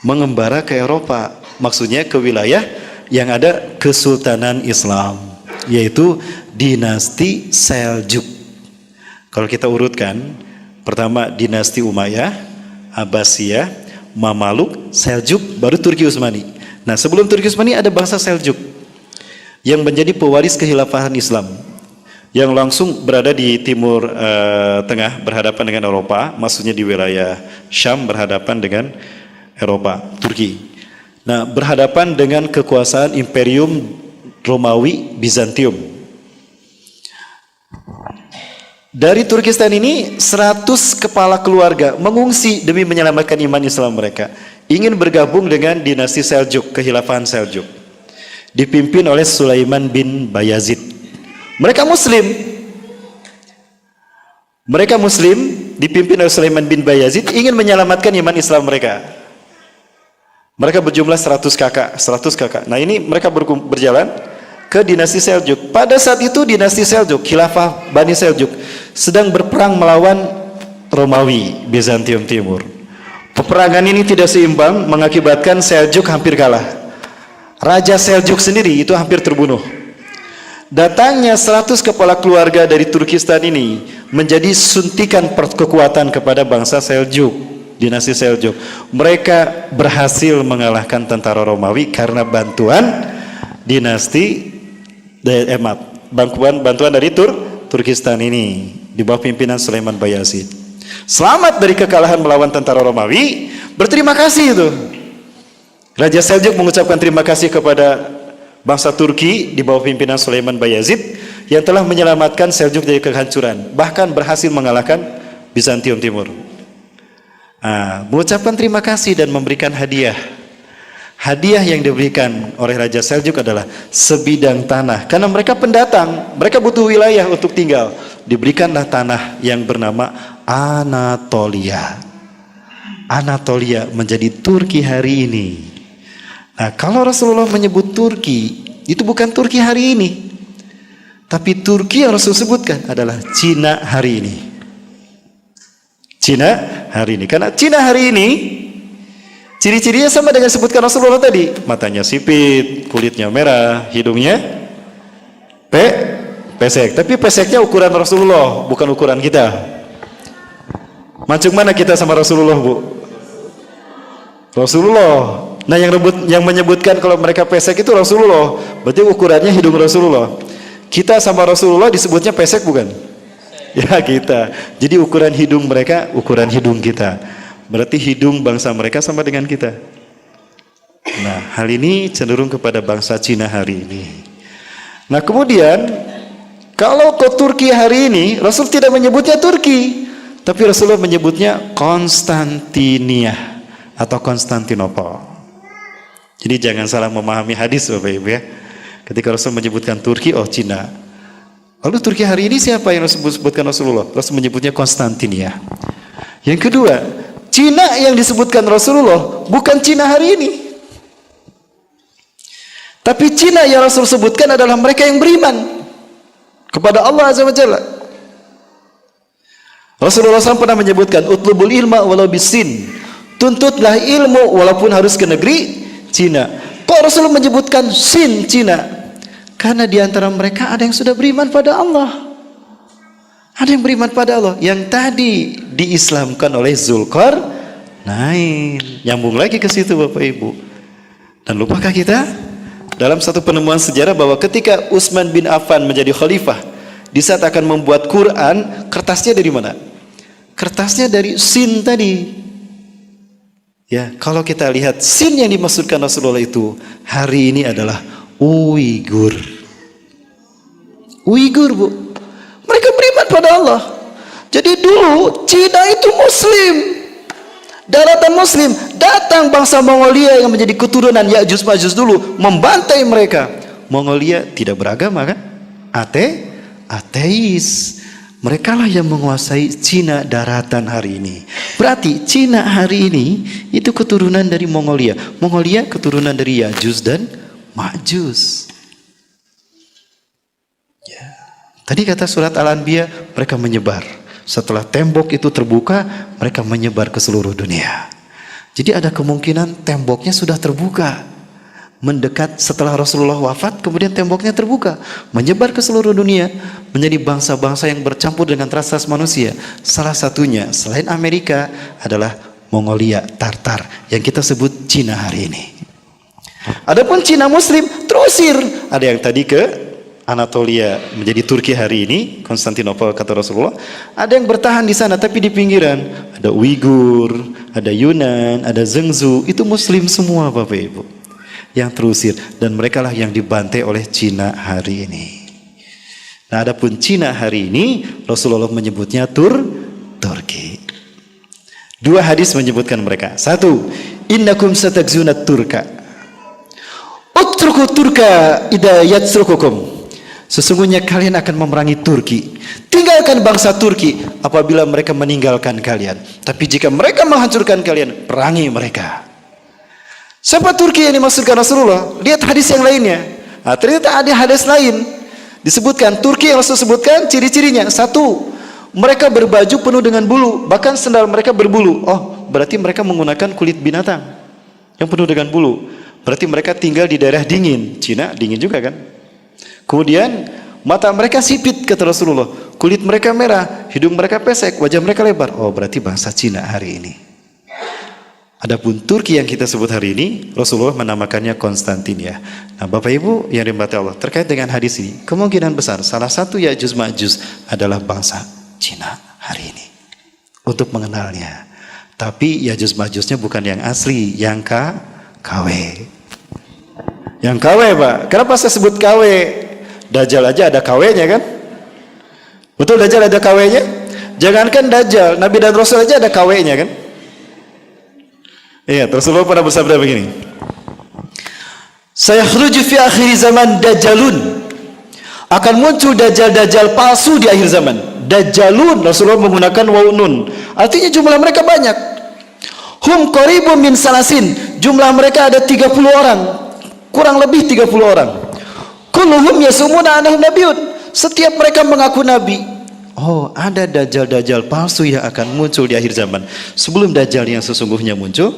Speaker 3: mengembara ke Eropa, maksudnya ke wilayah yang ada kesultanan Islam, yaitu dinasti Seljuk. Kalau kita urutkan, pertama dinasti Umayyah, Abbasiyah, Mamaluk, Seljuk, baru Turki Utsmani. Nah, sebelum Turki Utsmani ada bangsa Seljuk yang menjadi pewaris kekhilafahan Islam, yang langsung berada di timur tengah berhadapan dengan Eropa, maksudnya di wilayah Syam berhadapan dengan Eropa, Turki. Nah, berhadapan dengan kekuasaan Imperium Romawi Bizantium. Dari Turkistan ini 100 kepala keluarga mengungsi demi menyelamatkan iman Islam mereka, ingin bergabung dengan dinasti Seljuk, kekhilafahan Seljuk, dipimpin oleh Sulaiman bin Bayazid. Mereka Muslim, dipimpin oleh Sulaiman bin Bayazid, ingin menyelamatkan iman Islam mereka. Mereka berjumlah 100 kakak. Nah, ini mereka berjalan ke dinasti Seljuk. Pada saat itu dinasti Seljuk, khilafah Bani Seljuk, sedang berperang melawan Romawi Bizantium Timur. Peperangan ini tidak seimbang, mengakibatkan Seljuk hampir kalah. Raja Seljuk sendiri itu hampir terbunuh. Datangnya 100 kepala keluarga dari Turkistan ini menjadi suntikan kekuatan kepada bangsa Seljuk, dinasti Seljuk. Mereka berhasil mengalahkan tentara Romawi karena bantuan dinasti bantuan dari Turkistan ini di bawah pimpinan Sulaiman Bayazid. Selamat dari kekalahan melawan tentara Romawi, berterima kasih itu. Raja Seljuk mengucapkan terima kasih kepada bangsa Turki di bawah pimpinan Sulaiman Bayazid yang telah menyelamatkan Seljuk dari kehancuran, bahkan berhasil mengalahkan Bizantium Timur. Mengucapkan terima kasih dan memberikan hadiah. Hadiah yang diberikan oleh Raja Seljuk adalah sebidang tanah. Karena mereka pendatang, mereka butuh wilayah untuk tinggal. Diberikanlah tanah yang bernama Anatolia. Anatolia menjadi Turki hari ini. Nah, kalau Rasulullah menyebut Turki, itu bukan Turki hari ini. Tapi Turki yang Rasul sebutkan adalah Cina hari ini. Cina hari ini. Karena Cina hari ini ciri-cirinya sama dengan sebutkan Rasulullah tadi. Matanya sipit, kulitnya merah, hidungnya pesek. Tapi peseknya ukuran Rasulullah, bukan ukuran kita. Macam mana kita sama Rasulullah, Bu? Rasulullah. Nah, yang menyebutkan kalau mereka pesek itu Rasulullah. Berarti ukurannya hidung Rasulullah. Kita sama Rasulullah disebutnya pesek bukan? Ya, kita. Jadi ukuran hidung mereka, ukuran hidung kita. Berarti hidung bangsa mereka sama dengan kita. Nah, hal ini cenderung kepada bangsa Cina hari ini. Nah, kemudian kalau ke Turki hari ini, Rasul tidak menyebutnya Turki, tapi Rasulullah menyebutnya Konstantinia atau Konstantinopel. Jadi jangan salah memahami hadis, Bapak Ibu ya. Ketika Rasul menyebutkan Turki, oh Cina. Lalu Turki hari ini siapa yang Rasul sebutkan Rasulullah? Rasul menyebutnya Konstantinia. Yang kedua, Cina yang disebutkan Rasulullah bukan Cina hari ini. Tapi Cina yang Rasul sebutkan adalah mereka yang beriman kepada Allah Azza wa Jalla. Rasulullah SAW pernah menyebutkan utlubul ilma walau bisin. Tuntutlah ilmu walaupun harus ke negeri Cina. Kok Rasulullah menyebutkan Sin Cina? Karena di antara mereka ada yang sudah beriman pada Allah. Ada yang beriman pada Allah yang tadi diislamkan oleh Zulkarnain. Nyambung lagi ke situ Bapak Ibu. Dan lupakah kita dalam satu penemuan sejarah bahwa ketika Utsman bin Affan menjadi khalifah, di saat akan membuat Quran, kertasnya dari mana? Kertasnya dari Sin tadi. Ya, kalau kita lihat Sin yang dimaksudkan Rasulullah itu hari ini adalah Uighur. Uighur, Bu. Mereka beriman pada Allah. Jadi dulu Cina itu Muslim, daratan Muslim. Datang bangsa Mongolia yang menjadi keturunan Ya'juj Ma'juj dulu, membantai mereka. Mongolia tidak beragama kan? Ateis. Mereka lah yang menguasai Cina daratan hari ini. Berarti Cina hari ini itu keturunan dari Mongolia. Mongolia keturunan dari Ya'juj dan Ma'juj. Tadi kata surat Al-Anbiya, mereka menyebar. Setelah tembok itu terbuka, mereka menyebar ke seluruh dunia. Jadi ada kemungkinan temboknya sudah terbuka. Mendekat setelah Rasulullah wafat, kemudian temboknya terbuka. Menyebar ke seluruh dunia, menjadi bangsa-bangsa yang bercampur dengan ras manusia. Salah satunya, selain Amerika, adalah Mongolia, Tartar, yang kita sebut Cina hari ini. Adapun Cina Muslim, terusir. Ada yang tadi ke Anatolia menjadi Turki hari ini, Konstantinopel kata Rasulullah. Ada yang bertahan di sana tapi di pinggiran. Ada Uighur, ada Yunan, ada Zhengzhou. Itu Muslim semua Bapak Ibu yang terusir, dan mereka lah yang dibantai oleh Cina hari ini. Nah, adapun Cina hari ini Rasulullah menyebutnya Turki. Dua hadis menyebutkan mereka. Satu, innakum satakzuna Turka. Utruku Turka idza yatsrukukum. Sesungguhnya kalian akan memerangi Turki. Tinggalkan bangsa Turki apabila mereka meninggalkan kalian. Tapi jika mereka menghancurkan kalian, perangi mereka. Siapa Turki yang dimaksudkan Rasulullah? Lihat hadis yang lainnya. Nah, ternyata ada hadis lain. Disebutkan Turki yang Rasul sebutkan ciri-cirinya. Satu, mereka berbaju penuh dengan bulu. Bahkan sendal mereka berbulu. Oh, berarti mereka menggunakan kulit binatang yang penuh dengan bulu. Berarti mereka tinggal di daerah dingin. Cina dingin juga kan? Kemudian mata mereka sipit kata Rasulullah, kulit mereka merah, hidung mereka pesek, wajah mereka lebar. Oh, berarti bangsa Cina hari ini. Adapun Turki yang kita sebut hari ini, Rasulullah menamakannya Konstantin ya. Nah, Bapak Ibu yang dirahmati Allah, terkait dengan hadis ini, kemungkinan besar salah satu Ya'juj Ma'juj adalah bangsa Cina hari ini. Untuk mengenalnya. Tapi Ya'juj Ma'jujnya bukan yang asli, yang KW. Yang KW, Pak. Kenapa saya sebut KW? Dajjal aja ada KW-nya kan? Betul, Dajjal ada KW-nya? Jangankan Dajjal, Nabi dan Rasul aja ada KW-nya kan? Iya, Rasulullah pernah bersabda begini. Sayakhruju fi akhir zaman dajjalun. Akan muncul dajjal-dajjal palsu di akhir zaman. Dajjalun, Rasulullah menggunakan waw nun. Artinya jumlah mereka banyak. Hum qaribun min salasin. Jumlah mereka ada 30 orang. Kurang lebih 30 orang. Kulluhum yasumuna annahum nabiyyun. Setiap mereka mengaku nabi. Oh, ada dajjal-dajjal palsu yang akan muncul di akhir zaman. Sebelum dajjal yang sesungguhnya muncul,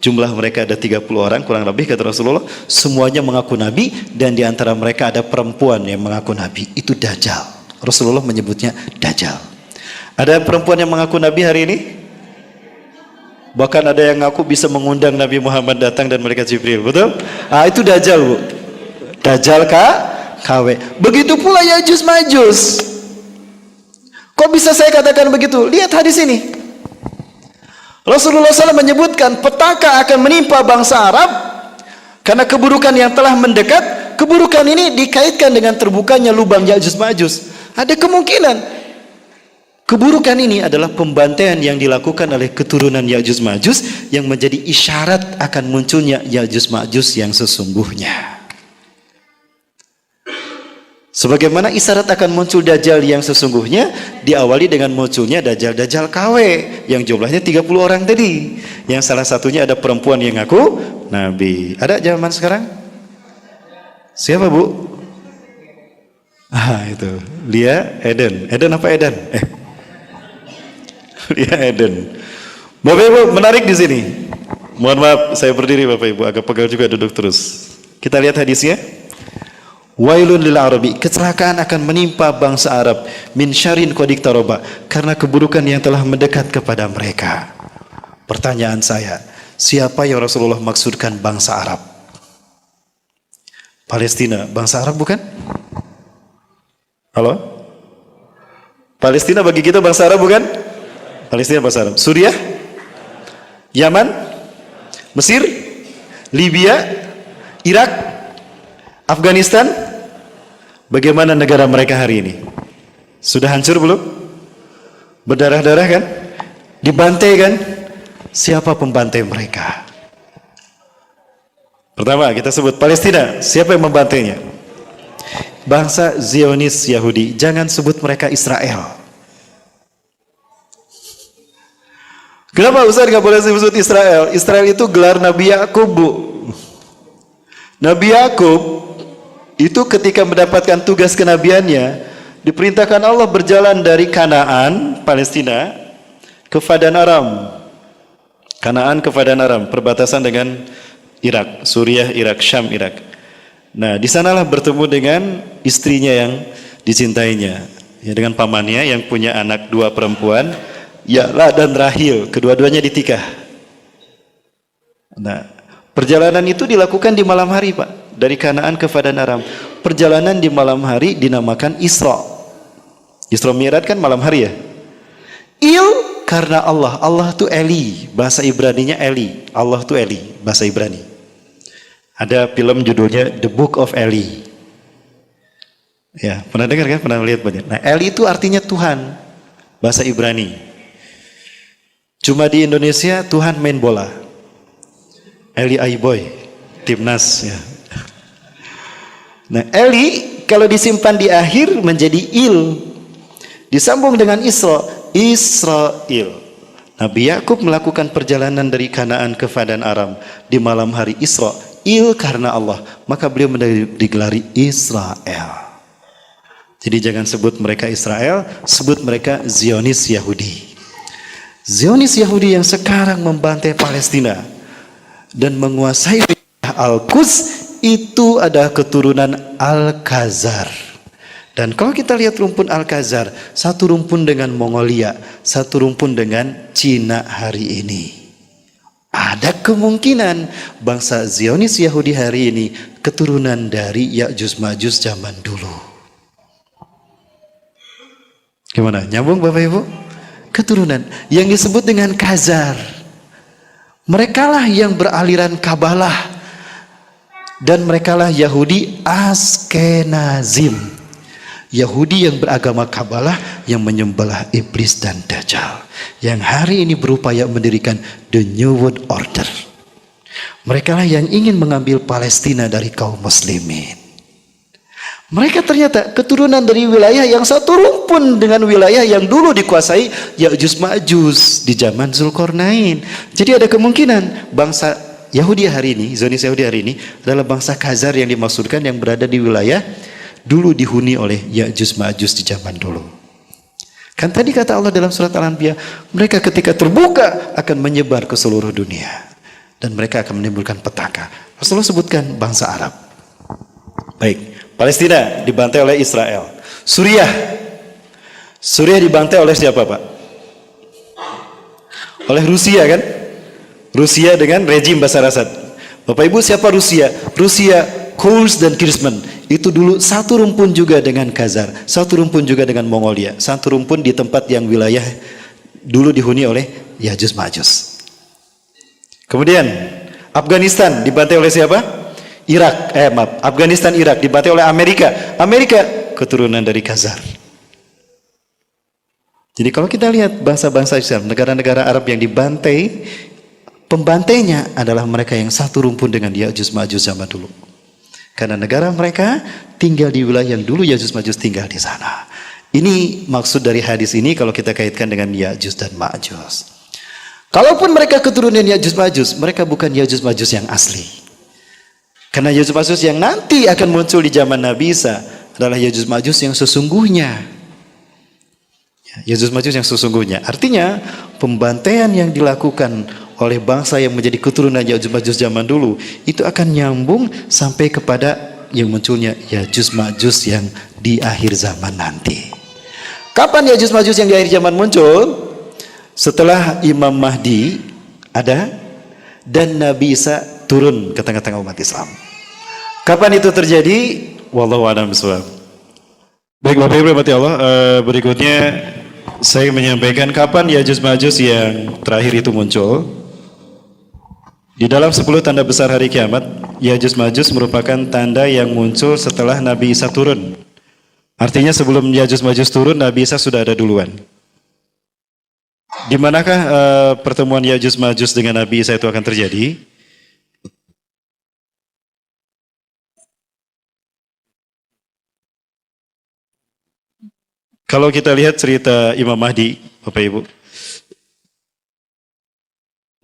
Speaker 3: jumlah mereka ada 30 orang kurang lebih kata Rasulullah, semuanya mengaku nabi dan di antara mereka ada perempuan yang mengaku nabi. Itu dajjal. Rasulullah menyebutnya dajjal. Ada perempuan yang mengaku nabi hari ini? Bahkan ada yang ngaku bisa mengundang Nabi Muhammad datang dan malaikat Jibril, betul? Ah, itu dajjal, Bu. Dajjal KW. Begitu pula Ya'juj Ma'juj. Kok bisa saya katakan begitu? Lihat hadis ini. Rasulullah SAW menyebutkan petaka akan menimpa bangsa Arab karena keburukan yang telah mendekat. Keburukan ini dikaitkan dengan terbukanya lubang Ya'juj Ma'juj. Ada kemungkinan keburukan ini adalah pembantaian yang dilakukan oleh keturunan Ya'juj Ma'juj yang menjadi isyarat akan munculnya Ya'juj Ma'juj yang sesungguhnya. Sebagaimana isyarat akan muncul Dajjal yang sesungguhnya diawali dengan munculnya Dajjal-Dajjal KW yang jumlahnya 30 orang tadi. Yang salah satunya ada perempuan yang ngaku Nabi. Ada zaman sekarang? Siapa, Bu? Ah, itu. Lia Eden. Eden apa Eden? Lia Eden. Bapak Ibu, menarik di sini. Mohon maaf, saya berdiri Bapak Ibu, agak pegal juga duduk terus. Kita lihat hadisnya. Wailun lil Arabi, kecelakaan akan menimpa bangsa Arab min syarrin qad iqtaraba, karena keburukan yang telah mendekat kepada mereka. Pertanyaan saya, siapa yang Rasulullah maksudkan bangsa Arab? Palestina, bangsa Arab bukan? Halo? Palestina bagi kita bangsa Arab bukan? Palestina bangsa Arab. Suriah? Yaman? Mesir? Libya? Irak? Afghanistan? Bagaimana negara mereka hari ini? Sudah hancur belum? Berdarah-darah kan? Dibantai kan? Siapa pembantai mereka? Pertama kita sebut Palestina. Siapa yang membantainya? Bangsa Zionis Yahudi. Jangan sebut mereka Israel. Kenapa Ustaz gak boleh sebut Israel? Israel itu gelar Nabi Yakub, Bu. Nabi Yakub itu ketika mendapatkan tugas kenabiannya, diperintahkan Allah berjalan dari Kanaan, Palestina, ke Padan Aram. Kanaan ke Padan Aram, perbatasan dengan Irak, Suriah, Irak, Syam, Irak. Nah, di sanalah bertemu dengan istrinya yang dicintainya, ya, dengan pamannya yang punya anak 2 perempuan, Ya'la dan Rahil, kedua-duanya ditikah. Nah, perjalanan itu dilakukan di malam hari, Pak. Dari Kanaan ke Padan Aram. Perjalanan di malam hari dinamakan Isra. Isra Mi'raj kan malam hari ya. Il karena Allah. Allah itu Eli. Bahasa Ibraninya Eli. Allah itu Eli. Bahasa Ibrani. Ada film judulnya The Book of Eli. Ya, pernah dengar kan? Pernah lihat banyak. Nah, Eli itu artinya Tuhan. Bahasa Ibrani. Cuma di Indonesia Tuhan main bola. Eli Aiboy. Timnas ya. Nah, Eli kalau disimpan di akhir menjadi Il. Disambung dengan Isra, Israel. Nabi Yakub melakukan perjalanan dari Kanaan ke Padan Aram di malam hari Isra. Il karena Allah, maka beliau digelari Israel. Jadi jangan sebut mereka Israel, sebut mereka Zionis Yahudi. Zionis Yahudi yang sekarang membantai Palestina dan menguasai Al-Quds, itu ada keturunan Al-Khazar. Dan kalau kita lihat rumpun Al-Khazar, satu rumpun dengan Mongolia, satu rumpun dengan Cina hari ini. ada kemungkinan bangsa Zionis Yahudi hari ini keturunan dari Ya'juj Ma'juj zaman dulu. Gimana? Nyambung Bapak Ibu? Keturunan yang disebut dengan Khazar. Merekalah yang beraliran Kabalah dan merekalah Yahudi Askenazim. Yahudi yang beragama Kabalah yang menyembah iblis dan Dajjal, yang hari ini berupaya mendirikan the New World Order. Mereka lah yang ingin mengambil Palestina dari kaum muslimin. Mereka ternyata keturunan dari wilayah yang satu rumpun dengan wilayah yang dulu dikuasai Ya'juj Ma'juj di zaman Zulkarnain. Jadi ada kemungkinan bangsa Yahudi hari ini, Zionis Yahudi hari ini adalah bangsa Khazar yang dimaksudkan, yang berada di wilayah dulu dihuni oleh Ya'juj Ma'juj di zaman dulu. Kan tadi kata Allah dalam surat Al-Anbiya, mereka ketika terbuka akan menyebar ke seluruh dunia dan mereka akan menimbulkan petaka. Rasulullah sebutkan bangsa Arab. Baik, Palestina dibantai oleh Israel. Suriah dibantai oleh siapa, Pak? Oleh Rusia, kan? Rusia dengan rejim Bashar Assad. Bapak Ibu, siapa Rusia? Rusia, Kurs dan Kirsman. Itu dulu satu rumpun juga dengan Khazar, satu rumpun juga dengan Mongolia, satu rumpun di tempat yang wilayah dulu dihuni oleh Ya'juj Ma'juj. Kemudian Afghanistan dibantai oleh siapa? Afghanistan, Irak dibantai oleh Amerika. Amerika keturunan dari Khazar. Jadi kalau kita lihat bangsa-bangsa Islam, negara-negara Arab yang dibantai, pembantainya adalah mereka yang satu rumpun dengan Ya'juj Ma'juj zaman dulu. Karena negara mereka tinggal di wilayah yang dulu Ya'juj Ma'juj tinggal di sana. Ini maksud dari hadis ini kalau kita kaitkan dengan Ya'juj dan Ma'juj. Kalaupun mereka keturunan Ya'juj Ma'juj, mereka bukan Ya'juj Ma'juj yang asli. Karena Ya'juj Ma'juj yang nanti akan muncul di zaman Nabi Isa adalah Ya'juj Ma'juj yang sesungguhnya. Ya'juj Ma'juj yang sesungguhnya. Artinya pembantaian yang dilakukan oleh bangsa yang menjadi keturunan Ya'juj Ma'juj zaman dulu itu akan nyambung sampai kepada yang munculnya Ya'juj Ma'juj yang di akhir zaman nanti. Kapan Ya'juj Ma'juj yang di akhir zaman muncul? Setelah Imam Mahdi ada dan Nabi Isa turun ke tengah-tengah umat Islam. Kapan itu terjadi? Wallahu a'lam bishawab. Baik Bapak Ibu rahmati Allah, berikutnya saya menyampaikan kapan Ya'juj Ma'juj yang terakhir itu muncul. Di dalam 10 tanda besar hari kiamat, Ya'juj Ma'juj merupakan tanda yang muncul setelah Nabi Isa turun. Artinya sebelum Ya'juj Ma'juj turun, Nabi Isa sudah ada duluan. Di manakah pertemuan Ya'juj Ma'juj dengan Nabi Isa itu akan terjadi? Kalau kita lihat cerita Imam Mahdi, Bapak Ibu.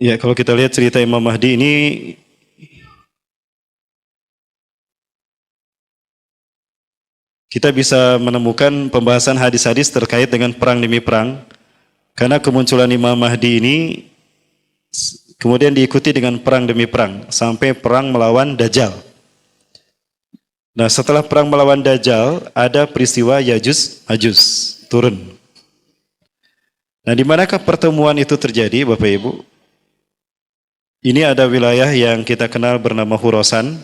Speaker 3: Ya, kalau kita lihat cerita Imam Mahdi ini, kita bisa menemukan pembahasan hadis-hadis terkait dengan perang demi perang. Karena kemunculan Imam Mahdi ini kemudian diikuti dengan perang demi perang sampai perang melawan Dajjal. Nah, setelah perang melawan Dajjal ada peristiwa Ya'juj Ma'juj turun. Nah, di manakah pertemuan itu terjadi, Bapak Ibu? Ini ada wilayah yang kita kenal bernama Khurasan.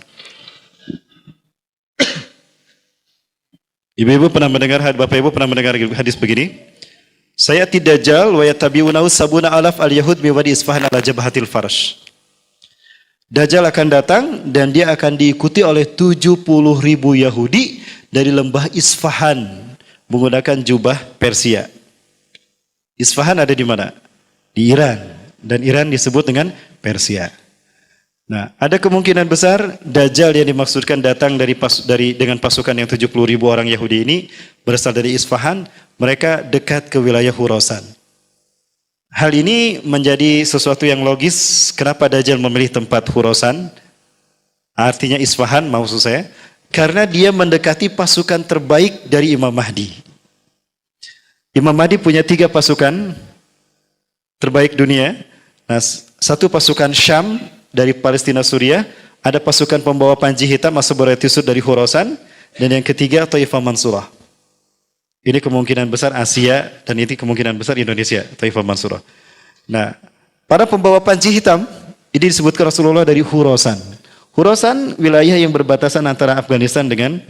Speaker 3: Ibu-ibu pernah mendengar, Bapak Ibu pernah mendengar hadis begini? Sayati Dajjal wa yattabi'unahu sabuna alaf al-yahud min wadi Isfahan ala jabhatil farsh. Dajjal akan datang dan dia akan diikuti oleh 70.000 Yahudi dari lembah Isfahan menggunakan jubah Persia. Isfahan ada di mana? Di Iran. Dan Iran disebut dengan Persia. Nah, ada kemungkinan besar Dajjal yang dimaksudkan datang dengan pasukan yang 70.000 orang Yahudi ini berasal dari Isfahan, mereka dekat ke wilayah Khurasan. Hal ini menjadi sesuatu yang logis kenapa Dajjal memilih tempat Khurasan, artinya Isfahan maksud saya, karena dia mendekati pasukan terbaik dari Imam Mahdi. Imam Mahdi punya 3 pasukan terbaik dunia. Nah, satu pasukan Syam dari Palestina Suriah, ada pasukan pembawa panji hitam As-Sabarat-Yusuf dari Khurasan, dan yang ketiga Taifah Mansurah. Ini kemungkinan besar Asia dan ini kemungkinan besar Indonesia, Taifah Mansurah. Nah, para pembawa panji hitam Ini disebutkan Rasulullah dari Khurasan. Khurasan wilayah yang berbatasan antara Afghanistan dengan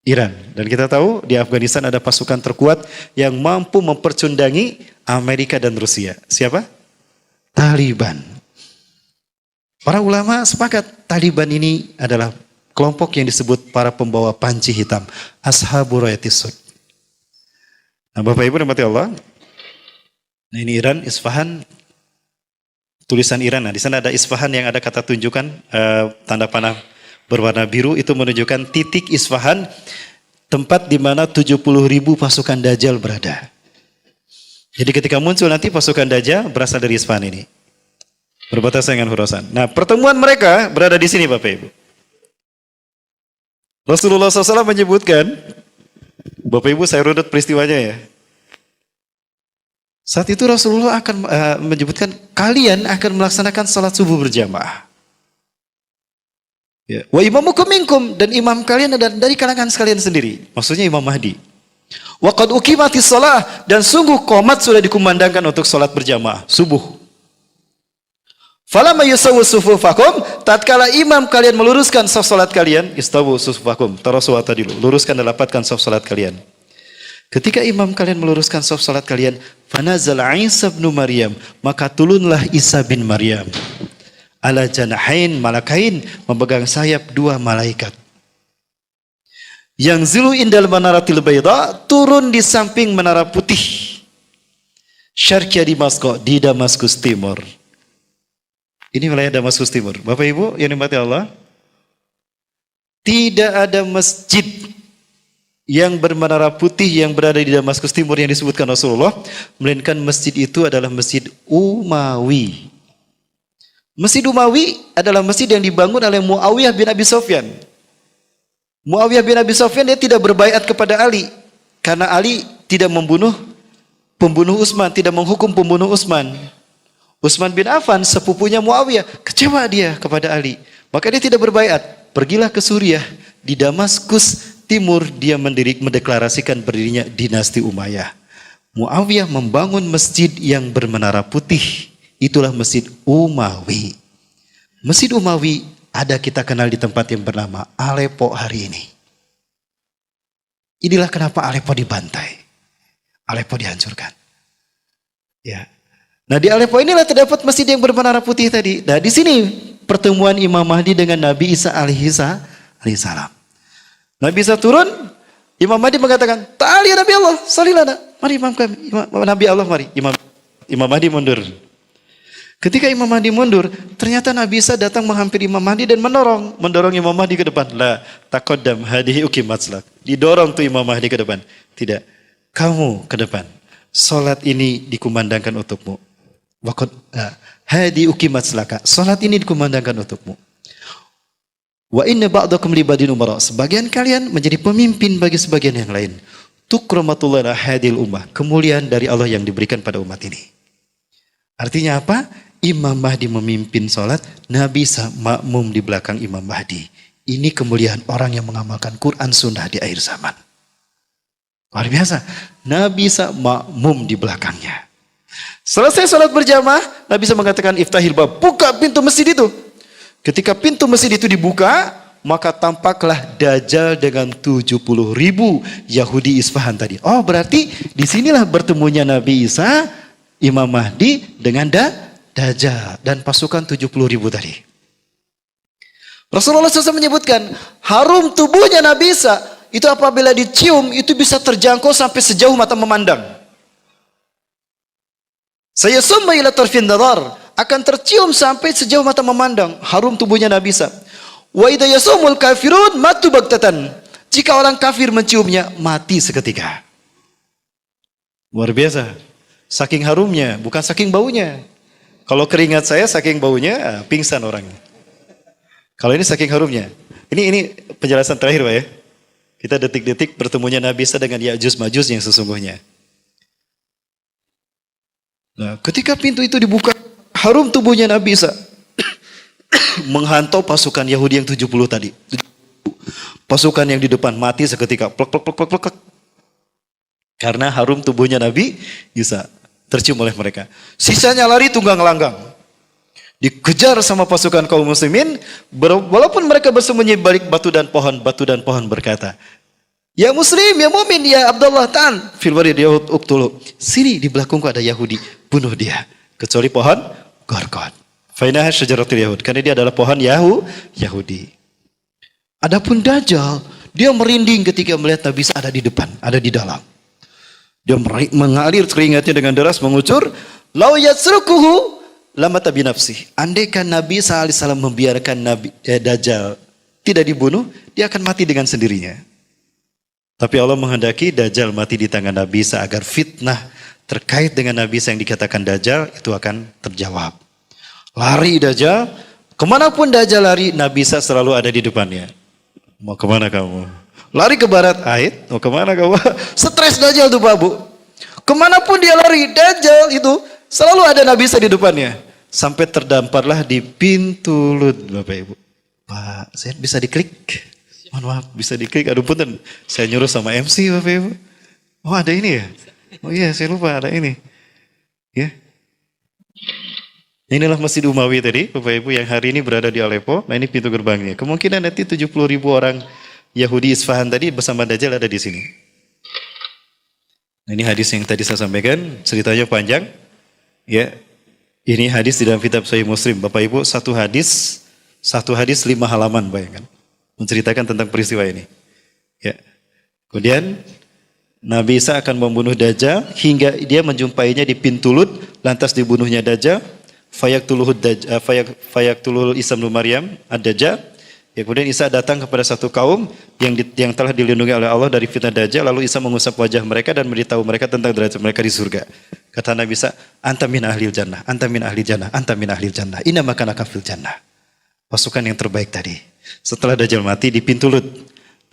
Speaker 3: Iran. Dan kita tahu di Afghanistan ada pasukan terkuat yang mampu mempercundangi Amerika dan Rusia. Siapa? Taliban. Para ulama sepakat Taliban ini adalah kelompok yang disebut para pembawa panci hitam. Ashabur Rayatis Sud. Nah, Bapak Ibu rahmati Allah. Nah, ini Iran, Isfahan. Tulisan Iran. Nah, di sana ada Isfahan yang ada kata tunjukkan tanda panah berwarna biru itu menunjukkan titik Isfahan, tempat di mana 70.000 pasukan Dajjal berada. Jadi ketika muncul nanti pasukan Dajjal berasal dari Isfahan ini. Berbatasan dengan Khurasan. Nah, pertemuan mereka berada di sini Bapak Ibu. Rasulullah SAW menyebutkan, Bapak Ibu saya runut peristiwanya ya. Saat itu Rasulullah akan menyebutkan kalian akan melaksanakan salat subuh berjamaah. Ya. Wa imamukum minkum, dan imam kalian adalah dari kalangan sekalian sendiri. Maksudnya Imam Mahdi. Wa qad uqimatis shalah, dan sungguh qomat sudah dikumandangkan untuk salat berjamaah subuh. Falamma yusawwu sufufakum, tatkala imam kalian meluruskan saf salat kalian, istawu sufufakum, tarasu atadilu, luruskan dan rapatkan saf salat kalian. Ketika imam kalian meluruskan saf salat kalian, fanazala Isa bin Maryam, maka turunlah Isa bin Maryam. Ala janahain malakain, memegang sayap 2 malaikat. Yang zilu indal manaratil bayda, turun di samping menara putih. Syarqiyya Damaskus, di Damaskus Timur. Ini wilayah Damaskus Timur. Bapak Ibu yang dimati Allah, tidak ada masjid yang bermenara putih yang berada di Damaskus Timur yang disebutkan Rasulullah, melainkan masjid itu adalah Masjid Umawi. Masjid Umawi adalah masjid yang dibangun oleh Muawiyah bin Abi Sufyan. Muawiyah bin Abi Sufyan dia tidak berbaiat kepada Ali karena Ali tidak membunuh pembunuh Utsman, tidak menghukum pembunuh Utsman. Utsman bin Affan sepupunya Muawiyah, kecewa dia kepada Ali. Maka dia tidak berbaiat. Pergilah ke Suriah, di Damaskus Timur dia mendeklarasikan berdirinya dinasti Umayyah. Muawiyah membangun masjid yang bermenara putih. Itulah Masjid Umawi. Masjid Umawi ada kita kenal di tempat yang bernama Aleppo hari ini. Inilah kenapa Aleppo dibantai. Aleppo dihancurkan. Ya. Nah, di Aleppo inilah terdapat masjid yang bermenara putih tadi. Nah, di sini pertemuan Imam Mahdi dengan Nabi Isa alaihissalam. Nabi Isa turun, Imam Mahdi mengatakan, "Ta'al ya Nabi Allah, salilana." Mari Imam kami, Nabi Allah, mari. Imam Mahdi mundur. Ketika Imam Mahdi mundur, ternyata Nabi Isa datang menghampiri Imam Mahdi dan mendorong Imam Mahdi ke depan. La taqaddam hadihi uqimatslak. Didorong tuh Imam Mahdi ke depan. Tidak, kamu ke depan. Salat ini dikumandangkan untukmu. Waqad hadi uqimatslaka. Salat ini dikumandangkan untukmu. Wa inna ba'dakum li ba'din umara. Sebagian kalian menjadi pemimpin bagi sebagian yang lain. Tukramatul hadil ummah. Kemuliaan dari Allah yang diberikan pada umat ini. Artinya apa? Imam Mahdi memimpin sholat, Nabi makmum di belakang Imam Mahdi. Ini kemuliaan orang yang mengamalkan Quran Sunnah di akhir zaman. Luar biasa. Nabi makmum di belakangnya. Selesai sholat berjamaah, Nabi mengatakan iftahil bab, buka pintu masjid itu. Ketika pintu masjid itu dibuka, maka tampaklah Dajjal dengan 70.000 Yahudi Isfahan tadi. Oh, berarti disinilah bertemunya Nabi Isa, Imam Mahdi dengan Dajjal dan pasukan 70.000 tadi. Rasulullah SAW menyebutkan harum tubuhnya Nabi Isa itu apabila dicium itu bisa terjangkau sampai sejauh mata memandang. Saya summa ila tarfin nadar, akan tercium sampai sejauh mata memandang harum tubuhnya Nabi Isa. Wa idza yasumul kafirun matu bagtatan. Jika orang kafir menciumnya mati seketika. Luar biasa. Saking harumnya, bukan saking baunya. Kalau keringat saya saking baunya, pingsan orangnya. Kalau ini saking harumnya. Ini penjelasan terakhir Pak ya. Kita detik-detik bertemunya Nabi Isa dengan Ya'juj Ma'juj yang sesungguhnya. Nah, ketika pintu itu dibuka, harum tubuhnya Nabi Isa menghantau pasukan Yahudi yang 70 tadi. Pasukan yang di depan mati seketika. Plek, plek, plek, plek, plek. Karena harum tubuhnya Nabi Isa tercium oleh mereka. Sisanya lari tunggang langgang. Dikejar sama pasukan kaum muslimin, walaupun mereka bersembunyi balik batu dan pohon berkata, "Ya muslim, ya mumin, ya Abdullah ta'al fil warid ya uqtulu." Sini di belakangku ada Yahudi, bunuh dia. Kecuali pohon Gorgon. Fainaha syajaratul Yahud, karena dia adalah pohon Yahudi. Adapun Dajjal, dia merinding ketika melihat Nabi Isa ada di depan, ada di dalam. Dia mengalir keringatnya dengan deras, mengucur, "Lau yatsrukuhu lama tabi nafsi." Andaikan Nabi SAW membiarkan Dajjal tidak dibunuh, dia akan mati dengan sendirinya. Tapi Allah menghendaki Dajjal mati di tangan Nabi Isa agar fitnah terkait dengan Nabi Isa yang dikatakan Dajjal itu akan terjawab. Lari Dajjal, kemanapun Dajjal lari, Nabi Isa selalu ada di depannya. Mau kemana kamu? Lari ke barat, Ait, mau kemana kamu? Stres Dajjal tuh Pak Bu. Kemanapun dia lari, Dajjal itu selalu ada Nabi Isa di depannya. Sampai terdamparlah di pintu Lut, Bapak Ibu. Pak, saya bisa diklik? Mohon maaf, bisa diklik. Aduh punten, saya nyuruh sama MC Bapak Ibu. Oh ada ini ya? Oh iya, saya lupa ada ini. Ya. Inilah Masjid Umawi tadi, Bapak Ibu, yang hari ini berada di Aleppo. Nah ini pintu gerbangnya. Kemungkinan nanti 70.000 orang Yahudi Isfahan tadi bersama Dajjal ada di sini. Nah, ini hadis yang tadi saya sampaikan, ceritanya panjang. Ya, ini hadis di dalam kitab Sahih Muslim. Bapak Ibu, satu hadis 5 halaman, bayangkan. Menceritakan tentang peristiwa ini. Ya. Kemudian Nabi Isa akan membunuh Dajjal hingga dia menjumpainya di pintu Lut, lantas dibunuhnya Dajjal. Fayaktuluhul Isa bin Maryam ad-Dajjal. Ya, kemudian Isa datang kepada satu kaum yang telah dilindungi oleh Allah dari fitnah Dajjal, lalu Isa mengusap wajah mereka dan memberitahu mereka tentang derajat mereka di surga. Kata Nabi Isa, "Anta min ahlil jannah, anta min ahlil jannah, anta min ahlil jannah. Inna makanaka fil jannah." Pasukan yang terbaik tadi. Setelah Dajjal mati di pintu Lut.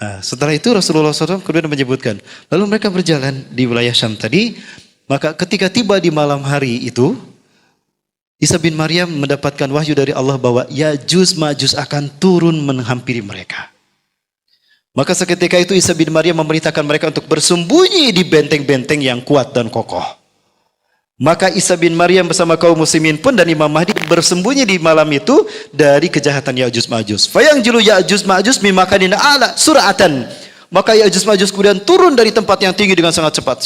Speaker 3: Nah, setelah itu Rasulullah SAW kemudian menyebutkan, lalu mereka berjalan di wilayah Syam tadi, maka ketika tiba di malam hari itu, Isa bin Maryam mendapatkan wahyu dari Allah bahwa Ya'juj Ma'juj akan turun menghampiri mereka. Maka seketika itu Isa bin Maryam memerintahkan mereka untuk bersembunyi di benteng-benteng yang kuat dan kokoh. Maka Isa bin Maryam bersama kaum muslimin pun dan Imam Mahdi bersembunyi di malam itu dari kejahatan Ya'juj Ma'juj. Fayangjilu Ya'juj Ma'juj min makanin a'la sur'atan. Maka Ya'juj Ma'juj kemudian turun dari tempat yang tinggi dengan sangat cepat.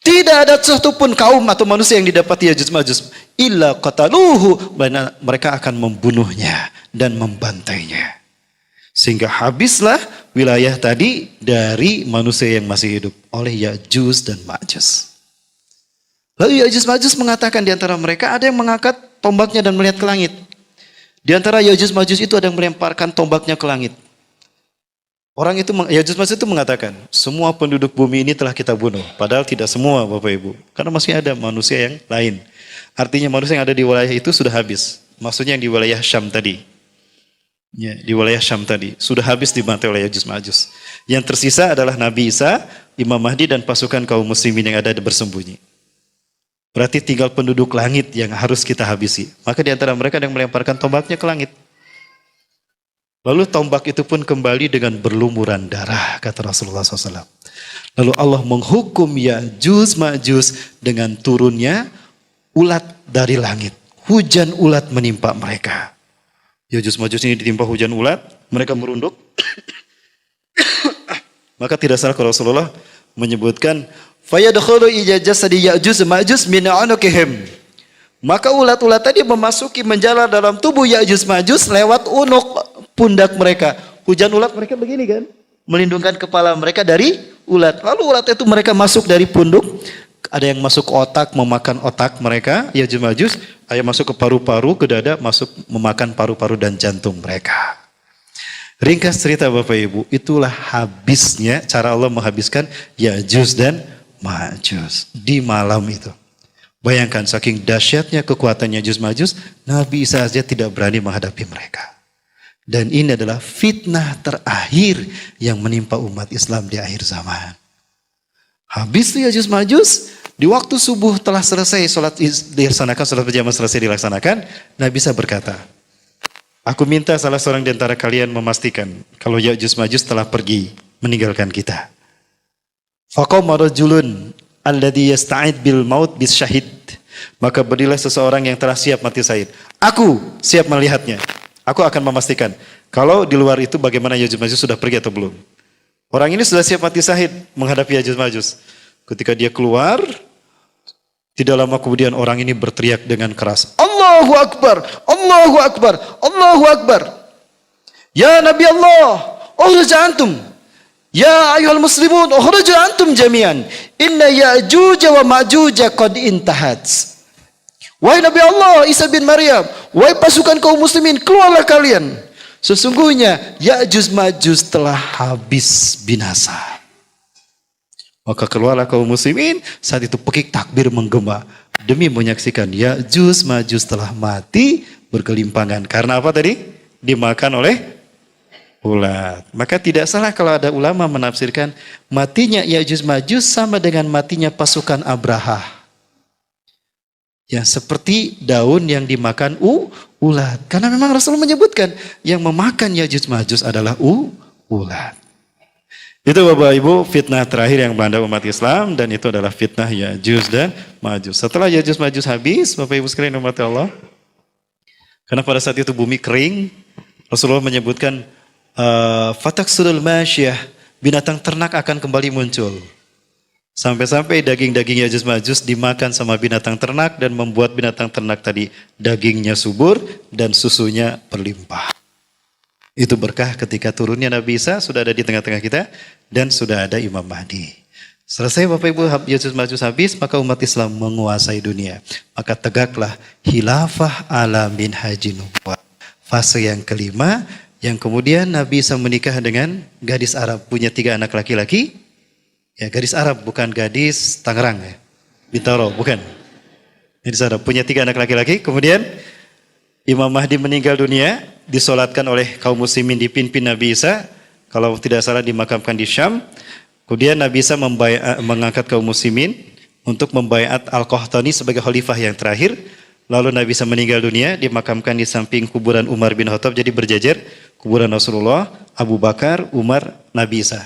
Speaker 3: Tidak ada satupun kaum atau manusia yang didapati Ya'juj Ma'juj illa qataluhu, mereka akan membunuhnya dan membantainya. Sehingga habislah wilayah tadi dari manusia yang masih hidup oleh Ya'juj dan Ma'juj. Lalu Ya'juj Ma'juj mengatakan di antara mereka ada yang mengangkat tombaknya dan melihat ke langit. Di antara Ya'juj Ma'juj itu ada yang melemparkan tombaknya ke langit. Orang itu, Ya'juj Ma'juj itu mengatakan, semua penduduk bumi ini telah kita bunuh. Padahal tidak semua Bapak Ibu. Karena masih ada manusia yang lain. Artinya manusia yang ada di wilayah itu sudah habis. Maksudnya yang di wilayah Syam tadi. Ya, di wilayah Syam tadi. Sudah habis dibantai oleh Ya'juj Ma'juj. Yang tersisa adalah Nabi Isa, Imam Mahdi dan pasukan kaum muslimin yang ada bersembunyi. Berarti tinggal penduduk langit yang harus kita habisi. Maka di antara mereka ada yang melemparkan tombaknya ke langit. Lalu tombak itu pun kembali dengan berlumuran darah, kata Rasulullah SAW. Lalu Allah menghukum Ya'juj Ma'juj dengan turunnya ulat dari langit. Hujan ulat menimpa mereka. Ya'juj Ma'juj ini ditimpa hujan ulat, mereka merunduk. Maka tidak salah kalau Rasulullah menyebutkan, "Fayadkhulu ija jasadi Ya'juj Ma'juj min 'unukihim." Maka ulat-ulat tadi memasuki menjalar dalam tubuh Ya'juj Ma'juj lewat unuk pundak mereka. Hujan ulat mereka begini kan, melindungkan kepala mereka dari ulat. Lalu ulat itu mereka masuk dari punduk, ada yang masuk otak, memakan otak mereka, Ya'juj Ma'juj, ada yang masuk ke paru-paru, ke dada, masuk memakan paru-paru dan jantung mereka. Ringkas cerita Bapak Ibu, itulah habisnya cara Allah menghabiskan Ya'juj dan Ma'juj di malam itu. Bayangkan saking dahsyatnya kekuatan Ya'juj Ma'juj, Nabi Isa saja tidak berani menghadapi mereka. Dan ini adalah fitnah terakhir yang menimpa umat Islam di akhir zaman. Habis itu Ya'juj Ma'juj, di waktu subuh telah selesai sholat dilaksanakan, sholat berjamaah selesai dilaksanakan, Nabi Isa berkata, "Aku minta salah seorang di antara kalian memastikan kalau Ya'juj Ma'juj telah pergi meninggalkan kita." Faqama rajulun alladhi yasta'id bil maut bis syahid. Maka berilah seseorang yang telah siap mati syahid. Aku siap melihatnya. Aku akan memastikan. Kalau di luar itu bagaimana Ya'juj Ma'juj sudah pergi atau belum. Orang ini sudah siap mati syahid menghadapi Ya'juj Ma'juj. Ketika dia keluar, tidak lama kemudian orang ini berteriak dengan keras. Allahu Akbar, Allahu Akbar, Allahu Akbar. Ya Nabi Allah, ukhruj antum. Ya ayuhal muslimun, ukhruj antum jami'an. Inna Ya'juj wa Ma'juj qad intahat. Wahai Nabi Allah, Isa bin Maryam, wahai pasukan kaum muslimin, keluarlah kalian. Sesungguhnya Ya'juj Ma'juj telah habis binasa. Maka keluarlah kaum muslimin, saat itu pekik takbir menggema demi menyaksikan Ya'juj Ma'juj telah mati berkelimpangan. Karena apa tadi? Dimakan oleh ulat. Maka tidak salah kalau ada ulama menafsirkan matinya Ya'juj Ma'juj sama dengan matinya pasukan Abraha. Ya, seperti daun yang dimakan ulat. Karena memang Rasulullah menyebutkan yang memakan Ya'juj Ma'juj adalah ulat. Itu Bapak Ibu fitnah terakhir yang melanda umat Islam, dan itu adalah fitnah Ya'juj dan Ma'juj. Setelah Ya'juj Ma'juj habis, Bapak Ibu sekalian umat Allah, karena pada saat itu bumi kering, Rasulullah menyebutkan fataksurul masyiyah, binatang ternak akan kembali muncul. Sampai-sampai daging-daging Ya'juj Ma'juj dimakan sama binatang ternak dan membuat binatang ternak tadi dagingnya subur dan susunya berlimpah. Itu berkah ketika turunnya Nabi Isa sudah ada di tengah-tengah kita dan sudah ada Imam Mahdi. Selesai Bapak Ibu Ya'juj Ma'juj habis, maka umat Islam menguasai dunia. Maka tegaklah khilafah ala minhajin nubuwah. Fase yang kelima, yang kemudian Nabi Isa menikah dengan gadis Arab, punya 3 anak laki-laki. Ya, gadis Arab, bukan gadis Tangerang ya. Bintaro, bukan. Gadis Arab, punya 3 anak laki-laki. Kemudian Imam Mahdi meninggal dunia, disolatkan oleh kaum muslimin, dipimpin Nabi Isa, kalau tidak salah dimakamkan di Syam. Kemudian Nabi Isa mengangkat kaum muslimin untuk membaiat Al-Qahtani sebagai khalifah yang terakhir. Lalu Nabi Isa meninggal dunia, dimakamkan di samping kuburan Umar bin Khattab, jadi berjajar kuburan Rasulullah, Abu Bakar, Umar, Nabi Isa.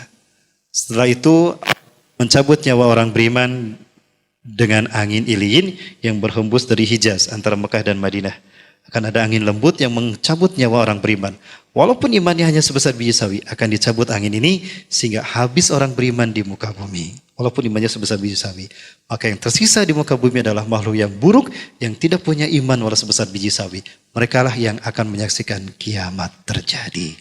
Speaker 3: Setelah itu mencabut nyawa orang beriman dengan angin iliin yang berhembus dari Hijaz antara Mekah dan Madinah. Akan ada angin lembut yang mencabut nyawa orang beriman. Walaupun imannya hanya sebesar biji sawi, akan dicabut angin ini sehingga habis orang beriman di muka bumi. Walaupun imannya sebesar biji sawi. Maka yang tersisa di muka bumi adalah makhluk yang buruk, yang tidak punya iman walau sebesar biji sawi. Mereka lah yang akan menyaksikan kiamat terjadi.